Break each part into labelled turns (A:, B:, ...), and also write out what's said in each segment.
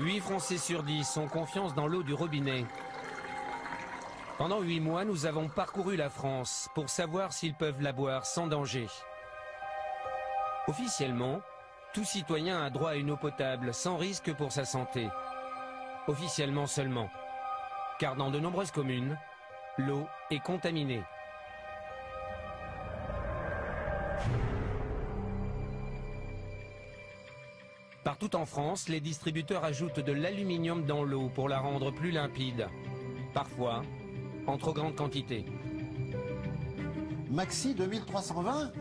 A: 8 Français sur 10 ont confiance dans l'eau du robinet. Pendant 8 mois, nous avons parcouru la France pour savoir s'ils peuvent la boire sans danger. Officiellement, tout citoyen a droit à une eau potable sans risque pour sa santé. Officiellement seulement. Car dans de nombreuses communes, l'eau est contaminée. Partout en France, les distributeurs ajoutent de l'aluminium dans l'eau pour la rendre plus limpide. Parfois, en trop grande quantité.
B: Maxi 2320 ?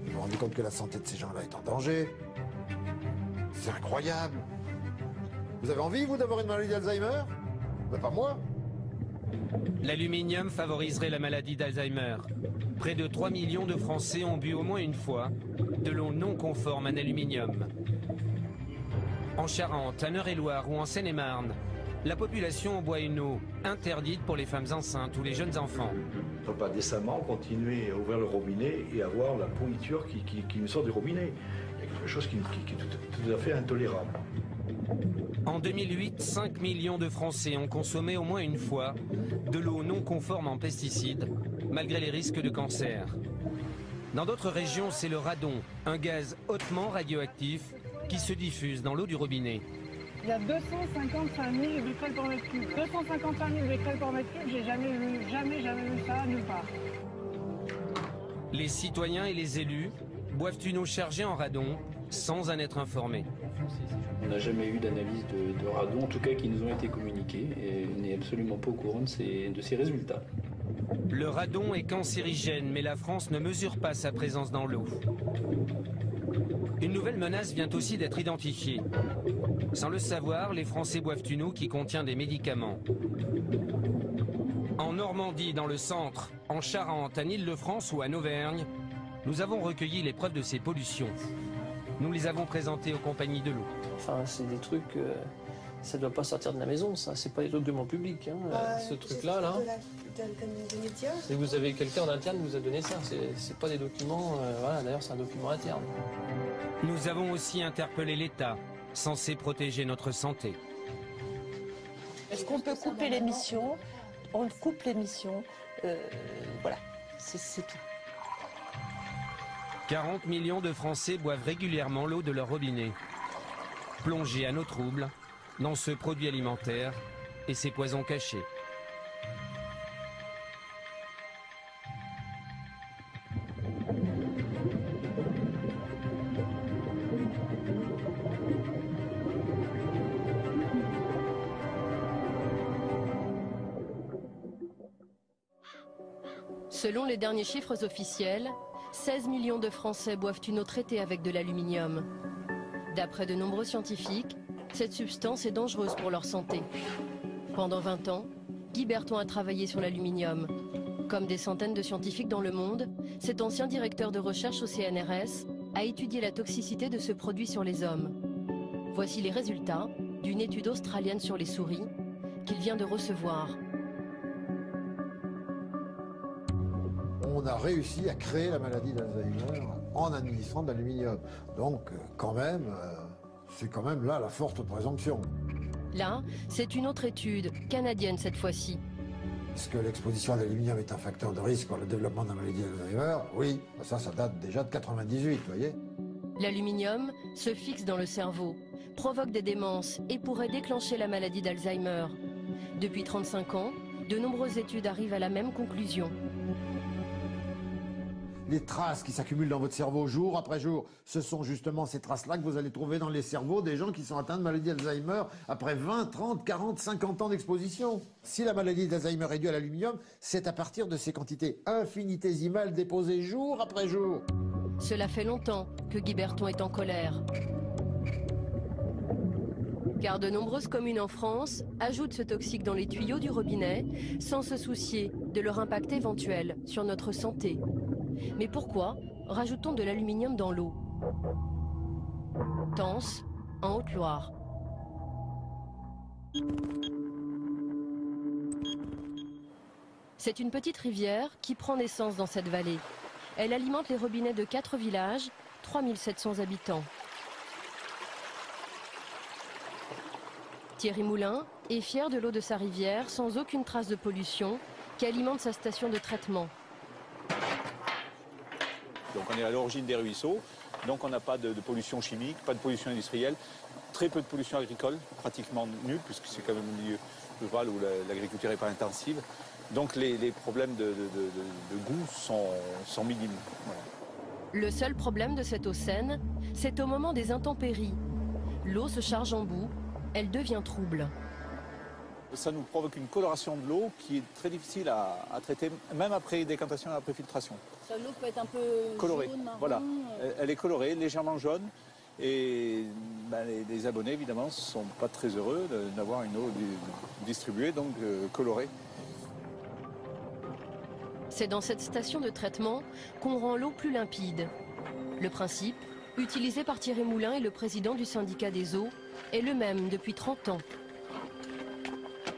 B: Vous vous rendez compte que la santé de ces gens-là est en danger? C'est incroyable. Vous avez envie, vous, d'avoir une maladie d'Alzheimer? Ben, pas moi.
A: L'aluminium favoriserait la maladie d'Alzheimer. Près de 3 millions de Français ont bu au moins une fois de l'eau non conforme en aluminium. En Charente, en Eure-et-Loire ou en Seine-et-Marne, la population boit une eau interdite pour les femmes enceintes ou les jeunes enfants.
C: On ne peut pas décemment continuer à ouvrir le robinet et avoir la pourriture qui nous sort du robinet. Il y a quelque chose qui est tout à fait intolérable.
A: En 2008, 5 millions de Français ont consommé au moins une fois de l'eau non conforme en pesticides, malgré les risques de cancer. Dans d'autres régions, c'est le radon, un gaz hautement radioactif qui se diffuse dans l'eau du robinet.
D: Il y a 255 000 becquerels par mètre cube. 255 000 becquerels par mètre cube, j'ai jamais vu ça nulle part.
A: Les citoyens et les élus boivent une eau chargée en radon sans en être informés.
E: On n'a jamais eu d'analyse de radon, en tout cas qui nous ont été communiqués, et on n'est absolument pas au courant de ces résultats.
A: Le radon est cancérigène, mais la France ne mesure pas sa présence dans l'eau. Une nouvelle menace vient aussi d'être identifiée. Sans le savoir, les Français boivent une eau qui contient des médicaments. En Normandie, dans le centre, en Charente, en Île-de-France ou en Auvergne, nous avons recueilli les preuves de ces pollutions. Nous les avons présentées aux compagnies de l'eau.
F: Enfin, c'est des trucs, ça ne doit pas sortir de la maison, ça. C'est pas des documents publics, hein, ce truc-là, là. Et vous avez quelqu'un en interne qui vous a donné ça. C'est pas des documents, voilà, d'ailleurs, c'est un document interne.
A: Nous avons aussi interpellé l'État, censé protéger notre santé.
G: Est-ce qu'on peut couper l'émission? On coupe l'émission, voilà, c'est tout.
A: 40 millions de Français boivent régulièrement l'eau de leur robinet. Plongés à nos troubles dans ce produit alimentaire et ses poisons cachés.
H: Selon les derniers chiffres officiels, 16 millions de Français boivent une eau traitée avec de l'aluminium. D'après de nombreux scientifiques, cette substance est dangereuse pour leur santé. Pendant 20 ans, Guy Berton a travaillé sur l'aluminium. Comme des centaines de scientifiques dans le monde, cet ancien directeur de recherche au CNRS a étudié la toxicité de ce produit sur les hommes. Voici les résultats d'une étude australienne sur les souris qu'il vient de recevoir.
B: On a réussi à créer la maladie d'Alzheimer en administrant de l'aluminium. Donc, c'est quand même là la forte présomption.
H: Là, c'est une autre étude, canadienne cette fois-ci.
B: Est-ce que l'exposition à l'aluminium est un facteur de risque pour le développement de la maladie d'Alzheimer? Oui, ça date déjà de 98, vous voyez.
H: L'aluminium se fixe dans le cerveau, provoque des démences et pourrait déclencher la maladie d'Alzheimer. Depuis 35 ans, de nombreuses études arrivent à la même conclusion.
B: Les traces qui s'accumulent dans votre cerveau jour après jour, ce sont justement ces traces-là que vous allez trouver dans les cerveaux des gens qui sont atteints de maladie d'Alzheimer après 20, 30, 40, 50 ans d'exposition. Si la maladie d'Alzheimer est due à l'aluminium, c'est à partir de ces quantités infinitésimales déposées jour après jour.
H: Cela fait longtemps que Guy Berton est en colère. Car de nombreuses communes en France ajoutent ce toxique dans les tuyaux du robinet sans se soucier de leur impact éventuel sur notre santé. Mais pourquoi rajoute-t-on de l'aluminium dans l'eau? Tence, en Haute-Loire. C'est une petite rivière qui prend naissance dans cette vallée. Elle alimente les robinets de 4 villages, 3700 habitants. Thierry Moulin est fier de l'eau de sa rivière sans aucune trace de pollution qui alimente sa station de traitement.
I: Donc on est à l'origine des ruisseaux, donc on n'a pas de pollution chimique, pas de pollution industrielle, très peu de pollution agricole, pratiquement nulle, puisque c'est quand même un milieu rural où l'agriculture n'est pas intensive. Donc les problèmes de goût sont minimes. Voilà.
H: Le seul problème de cette eau saine, c'est au moment des intempéries. L'eau se charge en boue, elle devient trouble.
I: Ça nous provoque une coloration de l'eau qui est très difficile à traiter, même après décantation et après filtration.
J: L'eau peut être un peu
I: colorée.
J: Jaune, marron.
I: Voilà, elle est colorée, légèrement jaune. Et les abonnés, évidemment, ne sont pas très heureux d'avoir une eau distribuée, donc colorée.
H: C'est dans cette station de traitement qu'on rend l'eau plus limpide. Le principe, utilisé par Thierry Moulin et le président du syndicat des eaux, est le même depuis 30 ans.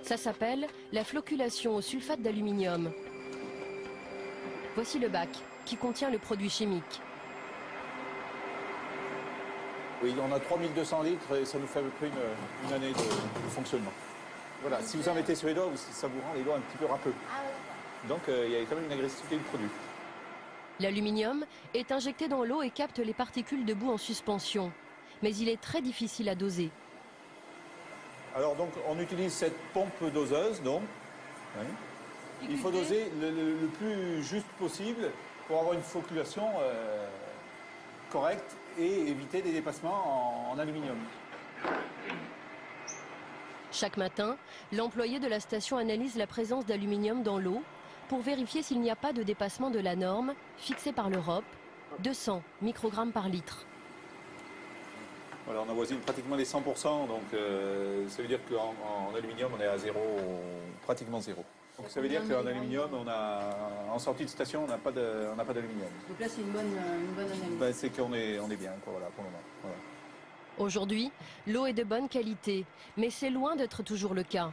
H: Ça s'appelle la floculation au sulfate d'aluminium. Voici le bac qui contient le produit chimique.
I: Oui, on a 3200 litres et ça nous fait à peu près une année de fonctionnement. Voilà, si vous en mettez sur les doigts, ça vous rend les doigts un petit peu râpeux. Donc il y a quand même une agressivité du produit.
H: L'aluminium est injecté dans l'eau et capte les particules de boue en suspension. Mais il est très difficile à doser.
I: Alors donc on utilise cette pompe doseuse, donc. Oui. Il faut doser le plus juste possible pour avoir une floculation correcte et éviter des dépassements en aluminium.
H: Chaque matin, l'employé de la station analyse la présence d'aluminium dans l'eau pour vérifier s'il n'y a pas de dépassement de la norme fixée par l'Europe, 200 microgrammes par litre.
I: Voilà, on avoisine pratiquement les 100%, donc ça veut dire qu'en aluminium, on est à zéro, pratiquement zéro. Donc ça veut dire qu'en aluminium, en sortie de station, on n'a pas d'aluminium.
J: Donc là, c'est une bonne analyse.
I: Ben, c'est qu'on est bien, quoi, voilà, pour le moment. Voilà.
H: Aujourd'hui, l'eau est de bonne qualité, mais c'est loin d'être toujours le cas.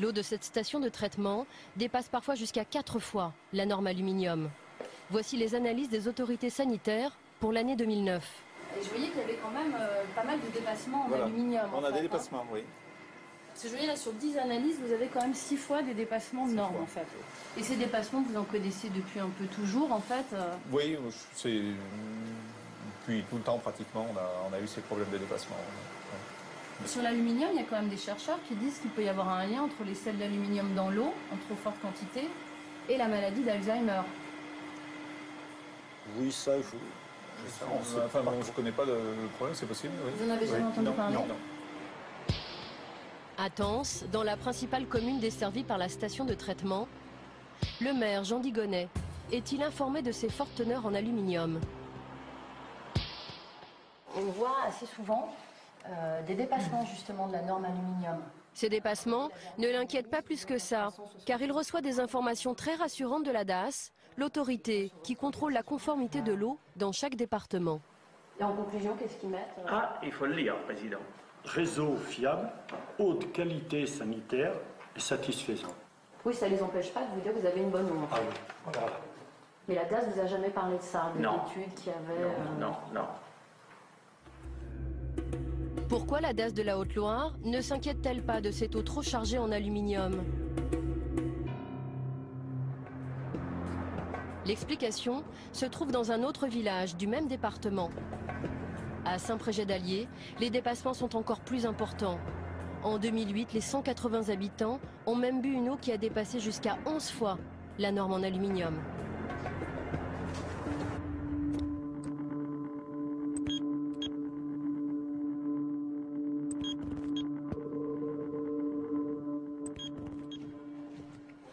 H: L'eau de cette station de traitement dépasse parfois jusqu'à 4 fois la norme aluminium. Voici les analyses des autorités sanitaires pour l'année 2009.
J: Et je voyais qu'il y avait quand même pas mal de dépassements en aluminium.
I: On a des dépassements, oui.
J: Parce que je voyais là, sur 10 analyses, vous avez quand même 6 fois des dépassements de normes, en fait. Et ces dépassements, vous en connaissez depuis un peu toujours, en fait
I: Oui, c'est... Depuis tout le temps, pratiquement, on a eu ces problèmes de dépassement. Ouais.
J: Sur l'aluminium, il y a quand même des chercheurs qui disent qu'il peut y avoir un lien entre les sels d'aluminium dans l'eau, en trop forte quantité, et la maladie d'Alzheimer.
C: Oui, ça, je
I: ne connais pas le problème, c'est possible. Oui.
J: Vous en avez jamais entendu parler?
I: Non.
H: À Tence, dans la principale commune desservie par la station de traitement, le maire Jean Digonnet est-il informé de ces fortes teneurs en aluminium?
J: On voit assez souvent des dépassements justement de la norme aluminium.
H: Ces dépassements ne l'inquiètent pas plus que ça, car il reçoit des informations très rassurantes de la DAS, l'autorité qui contrôle la conformité de l'eau dans chaque département.
J: Et en conclusion, qu'est-ce qu'ils mettent
K: Il faut le lire, Président. Réseau fiable, haute qualité sanitaire et satisfaisant.
J: Oui, ça ne les empêche pas de vous dire que vous avez une bonne eau.
K: Ah oui, voilà.
J: Mais la DAS vous a jamais parlé de ça, de
K: Non.
J: l'étude qui avait...
K: Non.
H: Pourquoi la DAS de la Haute-Loire ne s'inquiète-t-elle pas de cette eau trop chargée en aluminium? L'explication se trouve dans un autre village du même département. À Saint-Prégé-d'Allier, les dépassements sont encore plus importants. En 2008, les 180 habitants ont même bu une eau qui a dépassé jusqu'à 11 fois la norme en aluminium.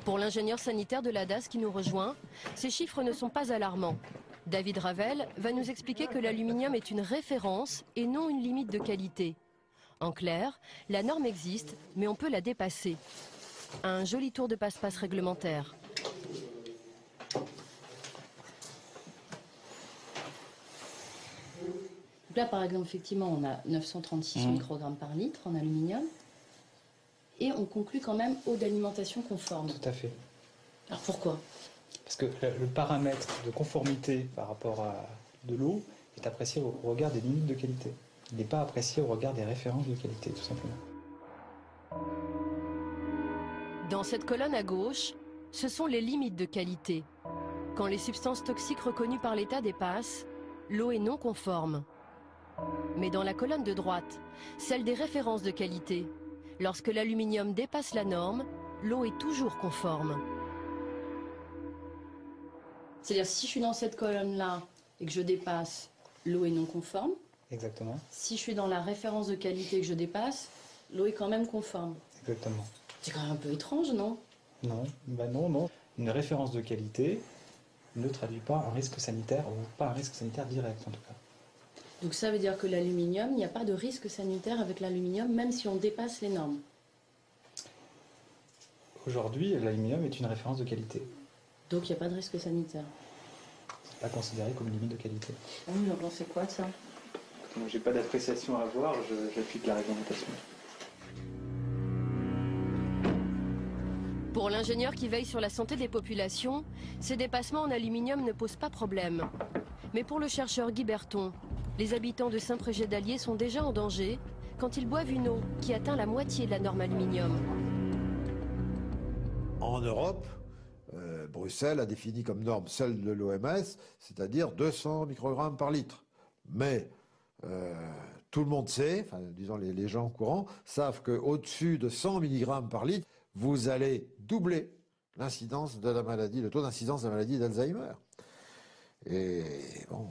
H: Pour l'ingénieur sanitaire de la DAS qui nous rejoint, ces chiffres ne sont pas alarmants. David Ravel va nous expliquer que l'aluminium est une référence et non une limite de qualité. En clair, la norme existe, mais on peut la dépasser. Un joli tour de passe-passe réglementaire.
J: Donc là, par exemple, effectivement, on a 936 microgrammes par litre en aluminium. Et on conclut quand même eau d'alimentation conforme.
L: Tout à fait.
J: Alors pourquoi?
L: Parce que le paramètre de conformité par rapport à de l'eau est apprécié au regard des limites de qualité. Il n'est pas apprécié au regard des références de qualité, tout simplement.
H: Dans cette colonne à gauche, ce sont les limites de qualité. Quand les substances toxiques reconnues par l'État dépassent, l'eau est non conforme. Mais dans la colonne de droite, celle des références de qualité, lorsque l'aluminium dépasse la norme, l'eau est toujours conforme.
J: C'est-à-dire si je suis dans cette colonne-là et que je dépasse, l'eau est non conforme.
L: Exactement.
J: Si je suis dans la référence de qualité et que je dépasse, l'eau est quand même conforme.
L: Exactement.
J: C'est quand même un peu étrange, non?
L: Non, non. Une référence de qualité ne traduit pas un risque sanitaire, ou pas un risque sanitaire direct en tout cas.
J: Donc ça veut dire que l'aluminium, il n'y a pas de risque sanitaire avec l'aluminium, même si on dépasse les normes.
L: Aujourd'hui, l'aluminium est une référence de qualité.
J: Donc il n'y a pas de risque sanitaire.
L: C'est pas considéré comme une limite de qualité.
J: Oui, j'en pensais quoi de ça?
L: Moi, j'ai pas d'appréciation à avoir, j'applique la réglementation.
H: Pour l'ingénieur qui veille sur la santé des populations, ces dépassements en aluminium ne posent pas problème. Mais pour le chercheur Guy Berton, les habitants de Saint-Prégé-d'Allier sont déjà en danger quand ils boivent une eau qui atteint la moitié de la norme aluminium.
B: En Europe, Bruxelles a défini comme norme celle de l'OMS, c'est-à-dire 200 microgrammes par litre. Mais tout le monde sait, enfin, disons les gens courants, savent qu'au-dessus de 100 mg par litre, vous allez doubler l'incidence de la maladie, le taux d'incidence de la maladie d'Alzheimer. Et bon...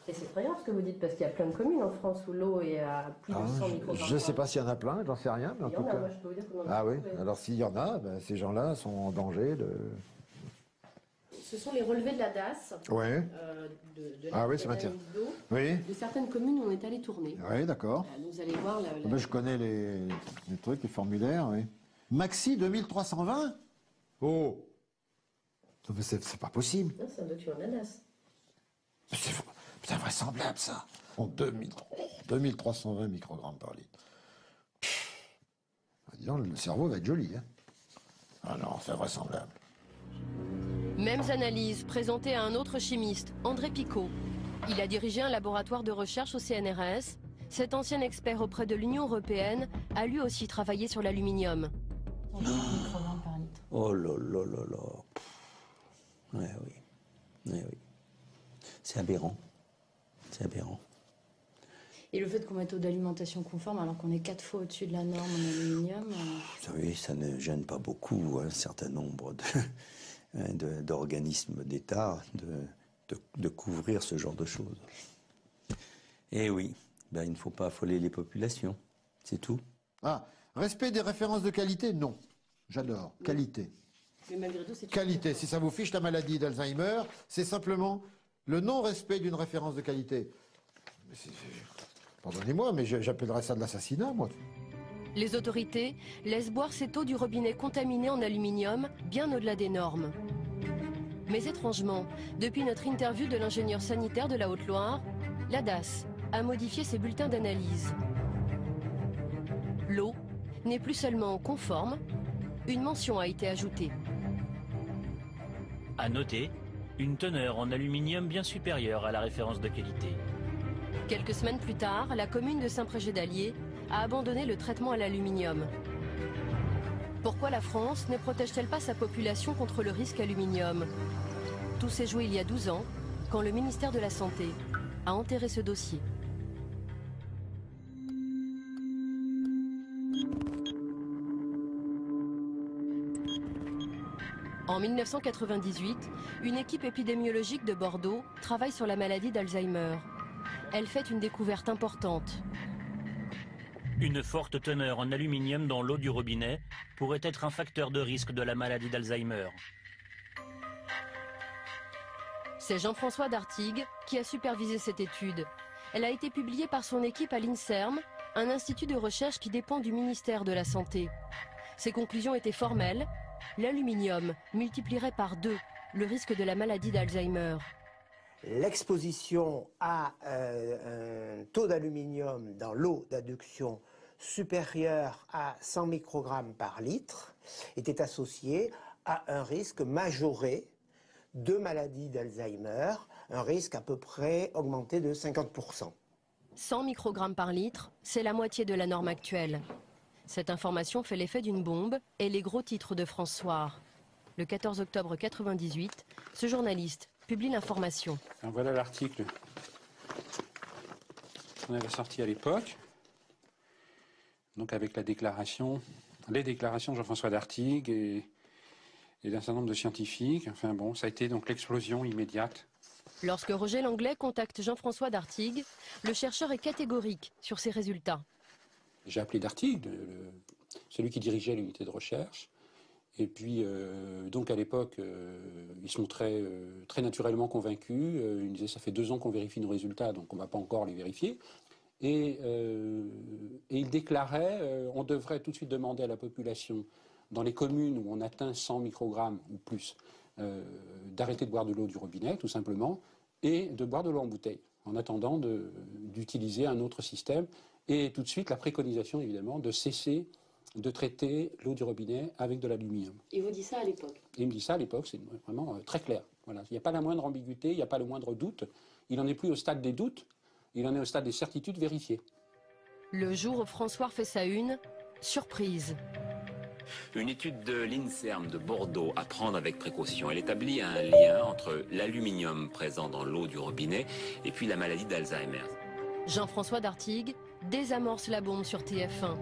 G: Et c'est très grave ce que vous dites, parce qu'il y a plein de communes en France où l'eau est à plus de 100 microgrammes.
B: Je ne sais pas s'il y en a plein, j'en sais rien. Mais en tout cas...
G: moi je peux vous dire qu'on en a
B: Ah oui,
G: trouvé.
B: alors s'il y en a, ben, ces gens-là sont en danger de...
J: Ce sont les relevés de la DAS,
B: Ouais.
J: de
B: Ah oui, ça m'intéresse.
J: d'eau,
B: Oui.
J: de certaines communes où on est allé tourner.
B: Oui, d'accord.
J: Vous allez voir la...
B: Ben, je connais les trucs, les formulaires, oui. Maxi 2320 ? Oh, c'est pas possible.
G: Non, c'est un document de la DAS.
B: C'est invraisemblable, ça. En 2320 microgrammes par litre. Disons, le cerveau va être joli. Hein. Ah non, c'est invraisemblable.
H: Mêmes analyses présentées à un autre chimiste, André Picot. Il a dirigé un laboratoire de recherche au CNRS. Cet ancien expert auprès de l'Union européenne a lui aussi travaillé sur l'aluminium.
M: Oh là là là là. Ouais, oui. Ouais, oui. C'est aberrant. C'est aberrant.
J: Et le fait qu'on mette eau d'alimentation conforme alors qu'on est 4 fois au-dessus de la norme en aluminium...
M: Vous savez, ça ne gêne pas beaucoup un certain nombre d'organismes d'État de couvrir ce genre de choses. Et oui, ben, il ne faut pas affoler les populations, c'est tout.
B: Ah, respect des références de qualité, non. J'adore. Qualité.
J: Mais malgré tout, c'est...
B: Qualité. Si ça vous fiche la maladie d'Alzheimer, c'est simplement le non-respect d'une référence de qualité. Pardonnez-moi, mais j'appellerais ça de l'assassinat, moi.
H: Les autorités laissent boire cette eau du robinet contaminée en aluminium bien au-delà des normes. Mais étrangement, depuis notre interview de l'ingénieur sanitaire de la Haute-Loire, la DAS a modifié ses bulletins d'analyse. L'eau n'est plus seulement conforme, une mention a été ajoutée.
N: À noter, une teneur en aluminium bien supérieure à la référence de qualité.
H: Quelques semaines plus tard, la commune de Saint-Prégé-d'Allier a abandonné le traitement à l'aluminium. Pourquoi la France ne protège-t-elle pas sa population contre le risque aluminium? Tout s'est joué il y a 12 ans, quand le ministère de la Santé a enterré ce dossier. En 1998, une équipe épidémiologique de Bordeaux travaille sur la maladie d'Alzheimer. Elle fait une découverte importante.
N: Une forte teneur en aluminium dans l'eau du robinet pourrait être un facteur de risque de la maladie d'Alzheimer.
H: C'est Jean-François Dartigues qui a supervisé cette étude. Elle a été publiée par son équipe à l'INSERM, un institut de recherche qui dépend du ministère de la Santé. Ses conclusions étaient formelles. L'aluminium multiplierait par 2 le risque de la maladie d'Alzheimer.
O: L'exposition à un taux d'aluminium dans l'eau d'adduction supérieur à 100 microgrammes par litre était associée à un risque majoré de maladie d'Alzheimer, un risque à peu près augmenté de 50%.
H: 100 microgrammes par litre, c'est la moitié de la norme actuelle. Cette information fait l'effet d'une bombe et les gros titres de France Soir. Le 14 octobre 1998, ce journaliste publie l'information.
P: Voilà l'article qu'on avait sorti à l'époque, donc avec les déclarations de Jean-François Dartigues et d'un certain nombre de scientifiques. Enfin bon, ça a été donc l'explosion immédiate.
H: Lorsque Roger Langlais contacte Jean-François Dartigues, le chercheur est catégorique sur ses résultats.
P: J'ai appelé Dartigues, celui qui dirigeait l'unité de recherche. Et puis, donc à l'époque, il se montrait très naturellement convaincu. Il me disait, ça fait 2 ans qu'on vérifie nos résultats, donc on ne va pas encore les vérifier. Et il déclarait, on devrait tout de suite demander à la population, dans les communes où on atteint 100 microgrammes ou plus, d'arrêter de boire de l'eau du robinet, tout simplement, et de boire de l'eau en bouteille, en attendant d'utiliser un autre système. Et tout de suite, la préconisation, évidemment, de cesser de traiter l'eau du robinet avec de l'aluminium.
J: Et vous dit ça à l'époque?
P: Il me dit ça à l'époque, c'est vraiment très clair. Voilà. Il n'y a pas la moindre ambiguïté, il n'y a pas le moindre doute. Il n'en est plus au stade des doutes, il en est au stade des certitudes vérifiées.
H: Le jour où François fait sa une, surprise.
Q: Une étude de l'INSERM de Bordeaux à prendre avec précaution. Elle établit un lien entre l'aluminium présent dans l'eau du robinet et puis la maladie d'Alzheimer.
H: Jean-François Dartigues désamorce la bombe sur TF1.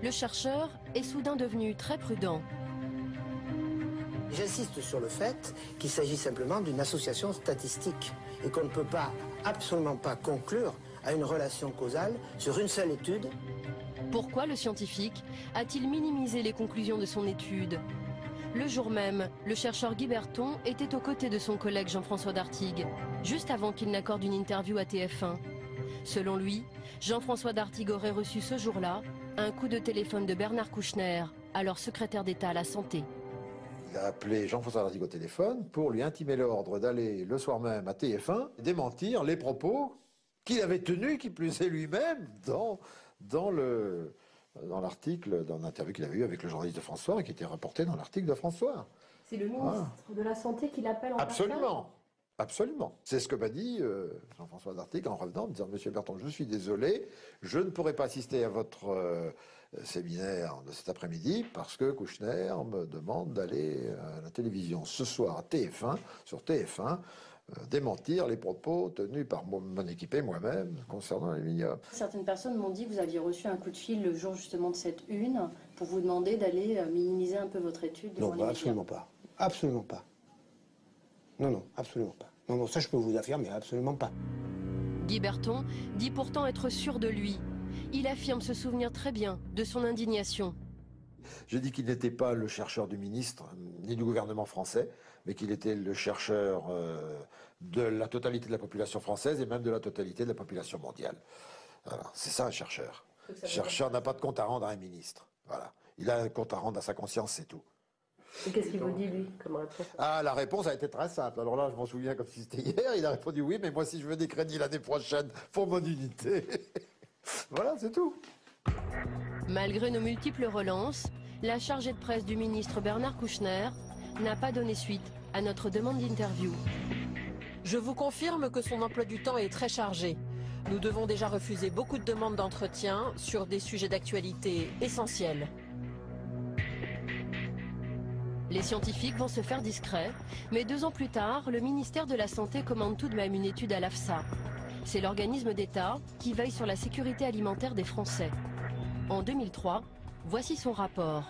H: Le chercheur est soudain devenu très prudent.
O: J'insiste sur le fait qu'il s'agit simplement d'une association statistique et qu'on ne peut pas, absolument pas conclure à une relation causale sur une seule étude.
H: Pourquoi le scientifique a-t-il minimisé les conclusions de son étude? Le jour même, le chercheur Guy Berton était aux côtés de son collègue Jean-François Dartigues, juste avant qu'il n'accorde une interview à TF1. Selon lui, Jean-François Dartigues aurait reçu ce jour-là un coup de téléphone de Bernard Kouchner, alors secrétaire d'État à la Santé.
B: Il a appelé Jean-François Dartigues au téléphone pour lui intimer l'ordre d'aller le soir même à TF1 démentir les propos qu'il avait tenus, qui plus est lui-même, dans l'article, dans l'interview qu'il avait eu avec le journaliste de France Soir et qui était rapporté dans l'article de France Soir.
J: C'est le ministre de la Santé qui l'appelle en
B: Absolument. Absolument. C'est ce que m'a dit Jean-François Dartigues en revenant, en me disant « Monsieur Berton, je suis désolé, je ne pourrai pas assister à votre séminaire de cet après-midi parce que Kouchner me demande d'aller à la télévision ce soir à TF1, sur TF1, démentir les propos tenus par mon équipe et moi-même concernant l'aluminium. »
J: Certaines personnes m'ont dit que vous aviez reçu un coup de fil le jour justement de cette une pour vous demander d'aller minimiser un peu votre étude devant les médias.
O: Absolument pas. Absolument pas. Non, absolument pas. Non, ça je peux vous affirmer, absolument pas.
H: Guy Berton dit pourtant être sûr de lui. Il affirme se souvenir très bien de son indignation.
B: J'ai dit qu'il n'était pas le chercheur du ministre, ni du gouvernement français, mais qu'il était le chercheur de la totalité de la population française et même de la totalité de la population mondiale. Voilà. C'est ça un chercheur. Le chercheur n'a pas de compte à rendre à un ministre. Voilà. Il a un compte à rendre à sa conscience, c'est tout.
G: Et qu'est-ce qu'il vous dit, lui, comme réponse?
B: Ah, la réponse a été très simple. Alors là, je m'en souviens comme si c'était hier. Il a répondu oui, mais moi, si je veux des crédits l'année prochaine pour mon unité. Voilà, c'est tout.
H: Malgré nos multiples relances, la chargée de presse du ministre Bernard Kouchner n'a pas donné suite à notre demande d'interview.
R: Je vous confirme que son emploi du temps est très chargé. Nous devons déjà refuser beaucoup de demandes d'entretien sur des sujets d'actualité essentiels.
H: Les scientifiques vont se faire discrets, mais 2 ans plus tard, le ministère de la Santé commande tout de même une étude à l'AFSA. C'est l'organisme d'État qui veille sur la sécurité alimentaire des Français. En 2003, voici son rapport.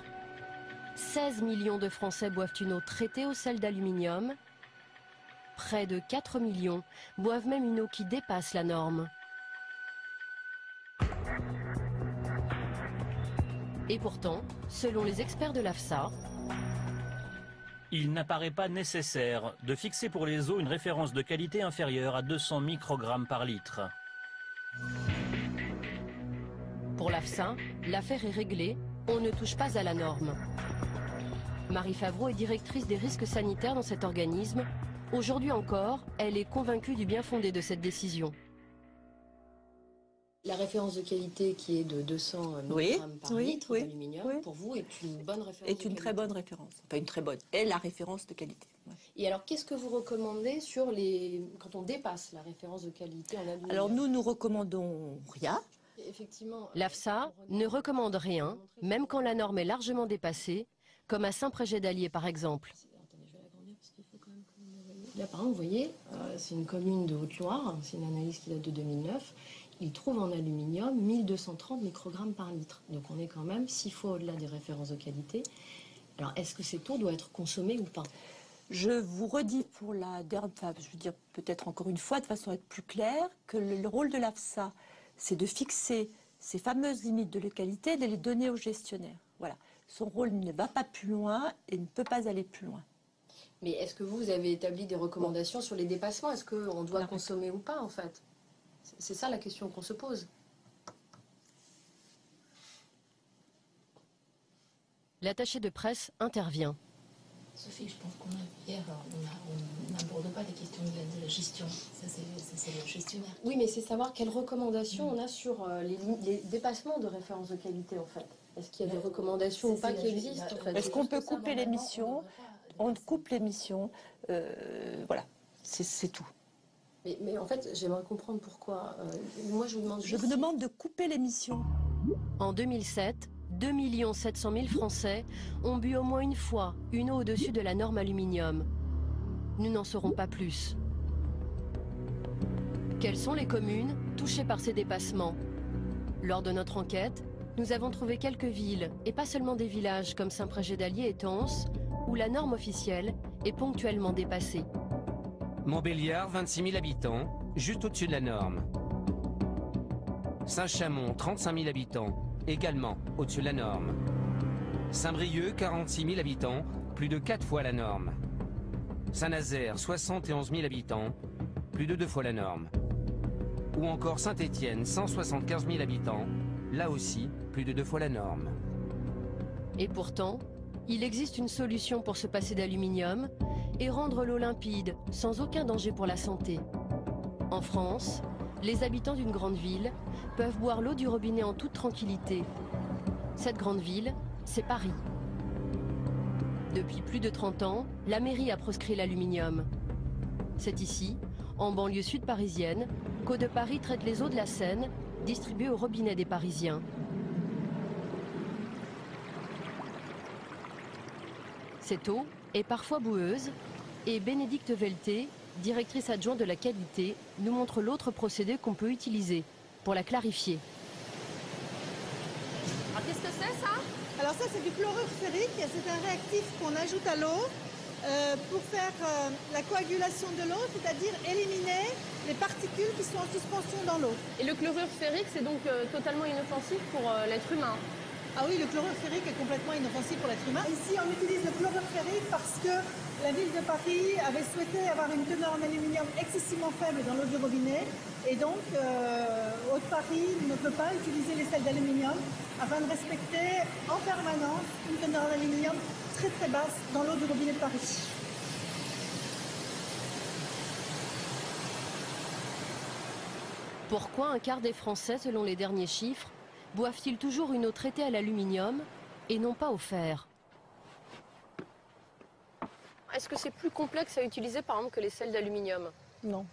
H: 16 millions de Français boivent une eau traitée au sel d'aluminium. Près de 4 millions boivent même une eau qui dépasse la norme. Et pourtant, selon les experts de l'AFSA,
N: il n'apparaît pas nécessaire de fixer pour les eaux une référence de qualité inférieure à 200 microgrammes par litre.
H: Pour l'AFSA, l'affaire est réglée, on ne touche pas à la norme. Marie Favreau est directrice des risques sanitaires dans cet organisme. Aujourd'hui encore, elle est convaincue du bien fondé de cette décision.
J: La référence de qualité qui est de 200 mg par litre d'aluminium, pour vous, est une bonne référence?
G: Est une très bonne référence. Enfin, une très bonne. Est la référence de qualité. Ouais.
J: Et alors, qu'est-ce que vous recommandez quand on dépasse la référence de qualité en aluminium?
G: Alors, nous recommandons rien.
H: L'AFSA ne recommande rien, même quand la norme est largement dépassée, comme à Saint-Prégé-d'Allier par exemple.
J: Là, par exemple, vous voyez, c'est une commune de Haute-Loire, c'est une analyse qui date de 2009. Ils trouvent en aluminium 1230 microgrammes par litre. Donc on est quand même 6 fois au-delà des références de qualité. Alors est-ce que cette eau doit être consommée ou pas?
G: Je vous redis pour la dernière, enfin, je veux dire peut-être encore une fois de façon à être plus claire, que le rôle de l'AFSA, c'est de fixer ces fameuses limites de qualité et de les donner aux gestionnaires. Voilà. Son rôle ne va pas plus loin et ne peut pas aller plus loin.
J: Mais est-ce que vous avez établi des recommandations sur les dépassements? Est-ce qu'on doit consommer ou pas en fait? C'est ça la question qu'on se pose.
H: L'attaché de presse intervient.
J: Sophie, je pense qu'on a hier, on n'aborde pas les questions de la gestion. Ça, c'est le gestionnaire. Oui, mais c'est savoir quelles recommandations on a sur les dépassements de références de qualité, en fait. Est-ce qu'il y a des recommandations ou pas qui existent, en fait?
G: Est-ce qu'on peut couper l'émission? On coupe l'émission. Voilà, c'est tout.
J: Mais en fait, j'aimerais comprendre pourquoi. Moi, je vous demande juste...
G: Je vous demande de couper l'émission.
H: En 2007, 2 700 000 Français ont bu au moins une fois une eau au-dessus de la norme aluminium. Nous n'en saurons pas plus. Quelles sont les communes touchées par ces dépassements? Lors de notre enquête, nous avons trouvé quelques villes, et pas seulement des villages comme Saint-Prégé-d'Allier et Tence, où la norme officielle est ponctuellement dépassée.
A: Montbéliard, 26 000 habitants, juste au-dessus de la norme. Saint-Chamond, 35 000 habitants, également au-dessus de la norme. Saint-Brieuc, 46 000 habitants, plus de 4 fois la norme. Saint-Nazaire, 71 000 habitants, plus de 2 fois la norme. Ou encore Saint-Étienne, 175 000 habitants, là aussi, plus de 2 fois la norme.
H: Et pourtant, il existe une solution pour se passer d'aluminium et rendre l'eau limpide, sans aucun danger pour la santé. En France, les habitants d'une grande ville peuvent boire l'eau du robinet en toute tranquillité. Cette grande ville, c'est Paris. Depuis plus de 30 ans, la mairie a proscrit l'aluminium. C'est ici, en banlieue sud parisienne, qu'Eau de Paris traite les eaux de la Seine, distribuées au robinet des Parisiens. Cette eau est parfois boueuse et Bénédicte Velté, directrice adjointe de la qualité, nous montre l'autre procédé qu'on peut utiliser pour la clarifier.
S: Alors qu'est-ce que c'est ça?
T: Alors ça c'est du chlorure ferrique, c'est un réactif qu'on ajoute à l'eau pour faire la coagulation de l'eau, c'est-à-dire éliminer les particules qui sont en suspension dans l'eau.
S: Et le chlorure ferrique c'est donc totalement inoffensif pour l'être humain?
T: Ah oui, le chlorure ferrique est complètement inoffensif pour l'être humain. Ici, on utilise le chlorure ferrique parce que la ville de Paris avait souhaité avoir une teneur en aluminium excessivement faible dans l'eau du robinet. Et donc, Haute-Paris ne peut pas utiliser les sels d'aluminium afin de respecter en permanence une teneur en aluminium très très basse dans l'eau du robinet de Paris.
H: Pourquoi un quart des Français, selon les derniers chiffres, boivent-ils toujours une eau traitée à l'aluminium et non pas au fer?
S: Est-ce que c'est plus complexe à utiliser par exemple que les sels d'aluminium?
T: Non.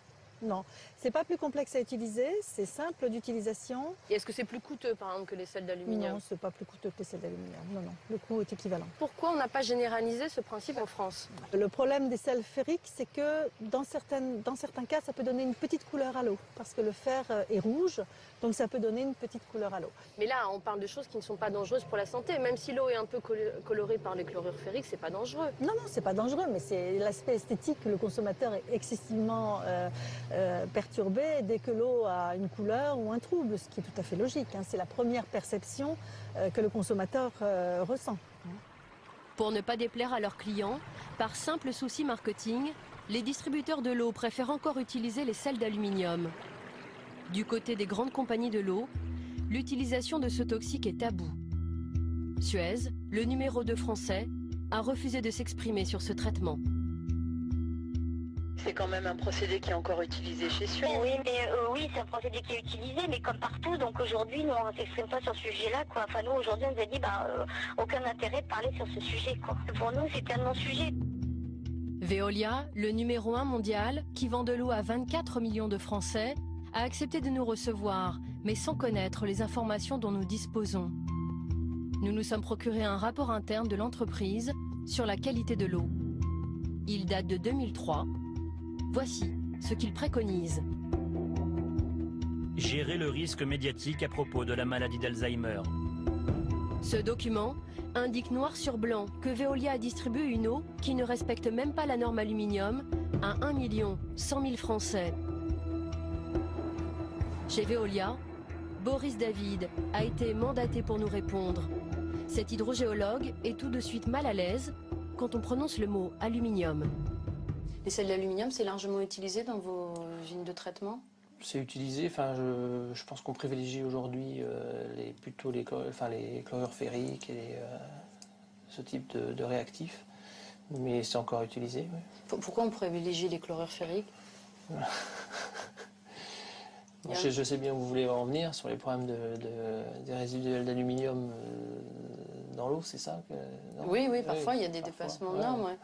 T: Non, c'est pas plus complexe à utiliser, c'est simple d'utilisation.
S: Et est-ce que c'est plus coûteux par exemple que les sels d'aluminium?
T: Non, c'est pas plus coûteux que les sels d'aluminium. Non, non, le coût est équivalent.
S: Pourquoi on n'a pas généralisé ce principe en France?
T: Le problème des sels ferriques, c'est que dans certains cas, ça peut donner une petite couleur à l'eau, parce que le fer est rouge, donc ça peut donner une petite couleur à l'eau.
S: Mais là, on parle de choses qui ne sont pas dangereuses pour la santé. Même si l'eau est un peu colorée par les chlorures ferriques, c'est pas dangereux.
T: Non, non, c'est pas dangereux, mais c'est l'aspect esthétique que le consommateur est excessivement perturbé dès que l'eau a une couleur ou un trouble, ce qui est tout à fait logique. Hein. C'est la première perception que le consommateur ressent.
H: Pour ne pas déplaire à leurs clients, par simple souci marketing, les distributeurs de l'eau préfèrent encore utiliser les sels d'aluminium. Du côté des grandes compagnies de l'eau, l'utilisation de ce toxique est tabou. Suez, le numéro 2 français, a refusé de s'exprimer sur ce traitement.
G: C'est quand même un procédé qui est encore utilisé chez Suez.
U: Oui, mais oui, c'est un procédé qui est utilisé, mais comme partout. Donc aujourd'hui, nous, on ne s'exprime pas sur ce sujet-là, quoi. Enfin, nous, aujourd'hui, on nous a dit, aucun intérêt de parler sur ce sujet, quoi. Pour nous, c'est un non-sujet.
H: Veolia, le numéro 1 mondial, qui vend de l'eau à 24 millions de Français, a accepté de nous recevoir, mais sans connaître les informations dont nous disposons. Nous nous sommes procuré un rapport interne de l'entreprise sur la qualité de l'eau. Il date de 2003. Voici ce qu'il préconise.
N: Gérer le risque médiatique à propos de la maladie d'Alzheimer.
H: Ce document indique noir sur blanc que Veolia a distribué une eau qui ne respecte même pas la norme aluminium à 1 100 000 Français. Chez Veolia, Boris David a été mandaté pour nous répondre. Cet hydrogéologue est tout de suite mal à l'aise quand on prononce le mot aluminium.
J: Les sels d'aluminium, c'est largement utilisé dans vos usines de traitement?
F: C'est utilisé, je pense qu'on privilégie aujourd'hui plutôt les chlorures ferriques et ce type de réactifs, mais c'est encore utilisé. Oui.
J: Pourquoi on privilégie les chlorures ferriques?
F: Je sais bien où vous voulez en venir sur les problèmes des résiduels d'aluminium dans l'eau, c'est ça
J: Oui, parfois il y a des dépassements de normes. Ouais.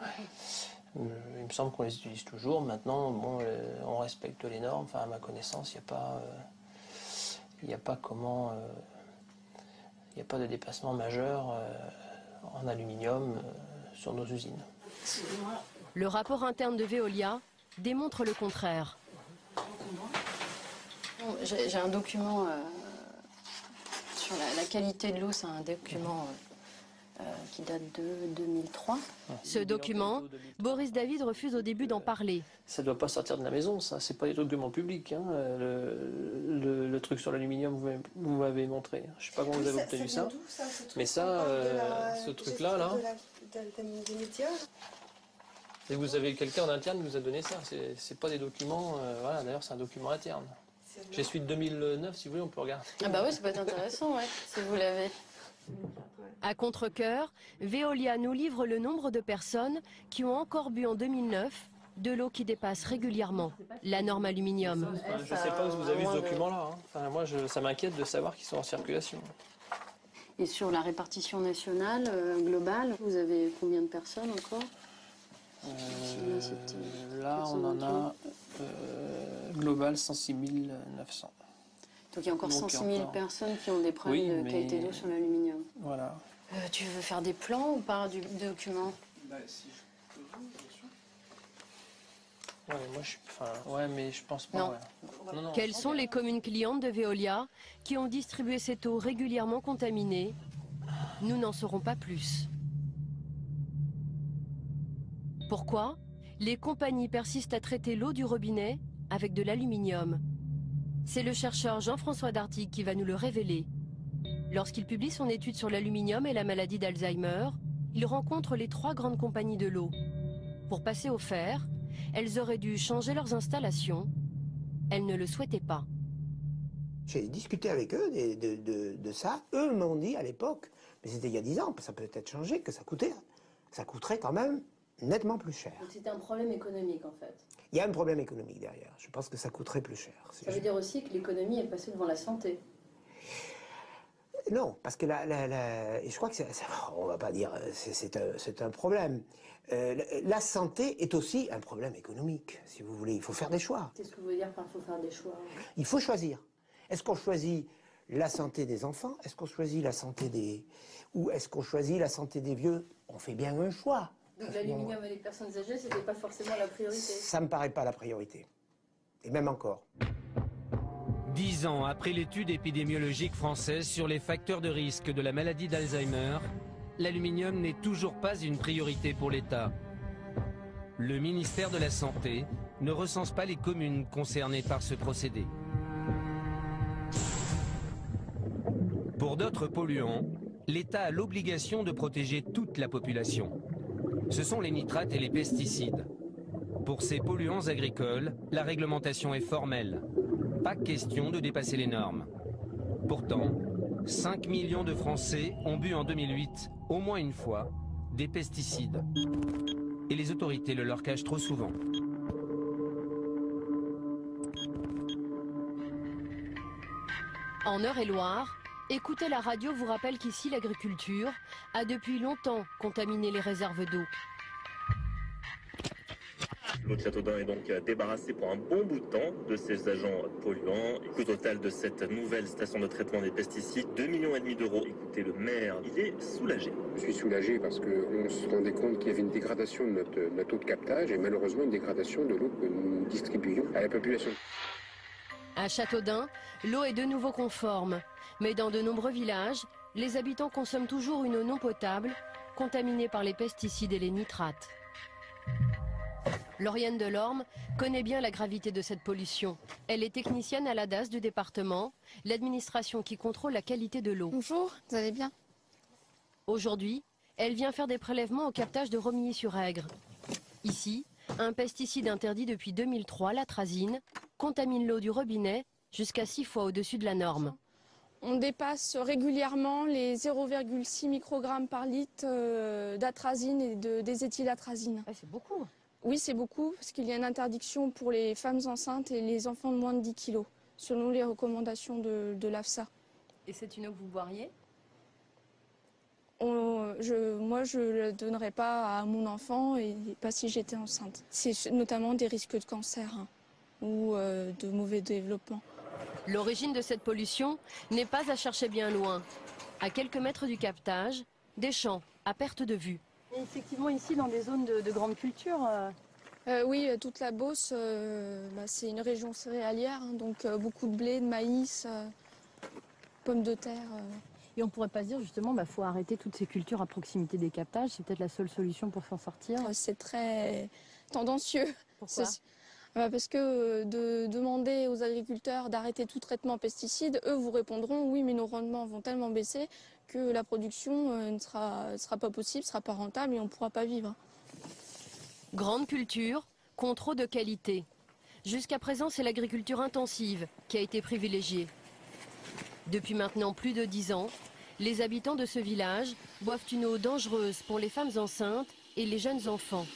F: Il me semble qu'on les utilise toujours. Maintenant, on respecte les normes. Enfin, à ma connaissance, il n'y a pas de dépassement majeur en aluminium sur nos usines.
H: Le rapport interne de Veolia démontre le contraire.
J: J'ai un document sur la qualité de l'eau, c'est un document qui date de 2003.
H: Ce document, Boris David refuse au début d'en parler.
F: Ça ne doit pas sortir de la maison, ça. C'est pas des documents publics. Hein. Le truc sur l'aluminium, vous m'avez montré. Je ne sais pas comment vous avez obtenu ça. Mais ça, ce truc-là, là.
J: Des médias.
F: Et vous avez quelqu'un en interne qui vous a donné ça. C'est pas des documents. Voilà, d'ailleurs, c'est un document interne. J'ai celui de 2009, si vous voulez, on peut regarder.
J: Ah bah oui, ça peut être intéressant, ouais, si vous l'avez.
H: À contre-cœur, Veolia nous livre le nombre de personnes qui ont encore bu en 2009 de l'eau qui dépasse régulièrement la norme aluminium.
F: Je ne sais pas où vous avez vu ce document-là. Hein. Moi, ça m'inquiète de savoir qu'ils sont en circulation.
J: Et sur la répartition nationale, globale, vous avez combien de personnes encore
F: Là, on en a global 106 900.
J: Donc il y a encore 106 000 personnes qui ont des problèmes de qualité d'eau sur l'aluminium.
F: Voilà.
J: Tu veux faire des plans ou pas du document?
F: Si je peux, bien sûr. Mais je pense pas.
J: Non.
F: Ouais. Non.
H: Quelles sont les communes clientes de Veolia qui ont distribué cette eau régulièrement contaminée? Nous n'en saurons pas plus. Pourquoi les compagnies persistent à traiter l'eau du robinet avec de l'aluminium? C'est le chercheur Jean-François Dartigue qui va nous le révéler. Lorsqu'il publie son étude sur l'aluminium et la maladie d'Alzheimer, il rencontre les 3 grandes compagnies de l'eau. Pour passer au fer, elles auraient dû changer leurs installations. Elles ne le souhaitaient pas.
O: J'ai discuté avec eux de ça. Eux m'ont dit à l'époque, mais c'était il y a 10 ans, ça peut peut-être changé, que ça coûterait quand même nettement plus cher.
J: Donc c'était un problème économique en fait.
O: Il y a un problème économique derrière. Je pense que ça coûterait plus cher.
J: Ça veut dire aussi que l'économie est passée devant la santé.
O: Non, parce que et je crois que on va pas dire c'est un problème. La santé est aussi un problème économique, si vous voulez. Il faut faire des choix.
J: Qu'est-ce que vous voulez dire par il faut faire des choix?
O: Il faut choisir. Est-ce qu'on choisit la santé des enfants? Est-ce qu'on choisit la santé des... Ou est-ce qu'on choisit la santé des vieux? On fait bien un choix.
J: Donc l'aluminium et les personnes âgées, c'était pas forcément la priorité?
O: Ça me paraît pas la priorité. Et même encore.
A: 10 ans après l'étude épidémiologique française sur les facteurs de risque de la maladie d'Alzheimer, l'aluminium n'est toujours pas une priorité pour l'État. Le ministère de la Santé ne recense pas les communes concernées par ce procédé. Pour d'autres polluants, l'État a l'obligation de protéger toute la population. Ce sont les nitrates et les pesticides. Pour ces polluants agricoles, la réglementation est formelle. Pas question de dépasser les normes. Pourtant, 5 millions de Français ont bu en 2008, au moins une fois, des pesticides. Et les autorités le leur cachent trop souvent.
H: En Eure-et-Loire, écouter la radio vous rappelle qu'ici l'agriculture a depuis longtemps contaminé les réserves d'eau.
D: L'eau de Châteaudun est donc débarrassée pour un bon bout de temps de ces agents polluants. Le coût total de cette nouvelle station de traitement des pesticides, 2,5 millions d'euros. Écoutez, le maire, il est soulagé.
V: Je suis soulagé parce qu'on se rendait compte qu'il y avait une dégradation de notre eau de captage et malheureusement une dégradation de l'eau que nous distribuions à la population.
H: À Châteaudun, l'eau est de nouveau conforme. Mais dans de nombreux villages, les habitants consomment toujours une eau non potable, contaminée par les pesticides et les nitrates. Lauriane Delorme connaît bien la gravité de cette pollution. Elle est technicienne à la DAS du département, l'administration qui contrôle la qualité de l'eau.
W: Bonjour, vous allez bien?
H: Aujourd'hui, elle vient faire des prélèvements au captage de Romilly-sur-Aigre. Ici, un pesticide interdit depuis 2003, l'atrazine, contamine l'eau du robinet jusqu'à 6 fois au-dessus de la norme.
W: On dépasse régulièrement les 0,6 microgrammes par litre d'atrazine et d'éthylatrazine.
H: C'est beaucoup.
W: Oui, c'est beaucoup, parce qu'il y a une interdiction pour les femmes enceintes et les enfants de moins de 10 kilos, selon les recommandations de l'AFSA.
H: Et c'est une eau que vous boiriez?
W: Moi, je ne la donnerais pas à mon enfant, et pas si j'étais enceinte. C'est notamment des risques de cancer ou de mauvais développement.
H: L'origine de cette pollution n'est pas à chercher bien loin. À quelques mètres du captage, des champs à perte de vue.
X: Et effectivement, ici, dans des zones de grande culture.
W: Oui, toute la Beauce, c'est une région céréalière, donc beaucoup de blé, de maïs, pommes de terre.
X: Et on ne pourrait pas se dire justement, faut arrêter toutes ces cultures à proximité des captages, c'est peut-être la seule solution pour s'en sortir.
W: C'est très tendancieux.
X: Pourquoi?
W: Parce que de demander aux agriculteurs d'arrêter tout traitement pesticides, eux vous répondront oui, mais nos rendements vont tellement baisser que la production ne sera pas possible, ne sera pas rentable et on ne pourra pas vivre.
H: Grande culture, contre eau de qualité. Jusqu'à présent, c'est l'agriculture intensive qui a été privilégiée. Depuis maintenant plus de 10 ans, les habitants de ce village boivent une eau dangereuse pour les femmes enceintes et les jeunes enfants.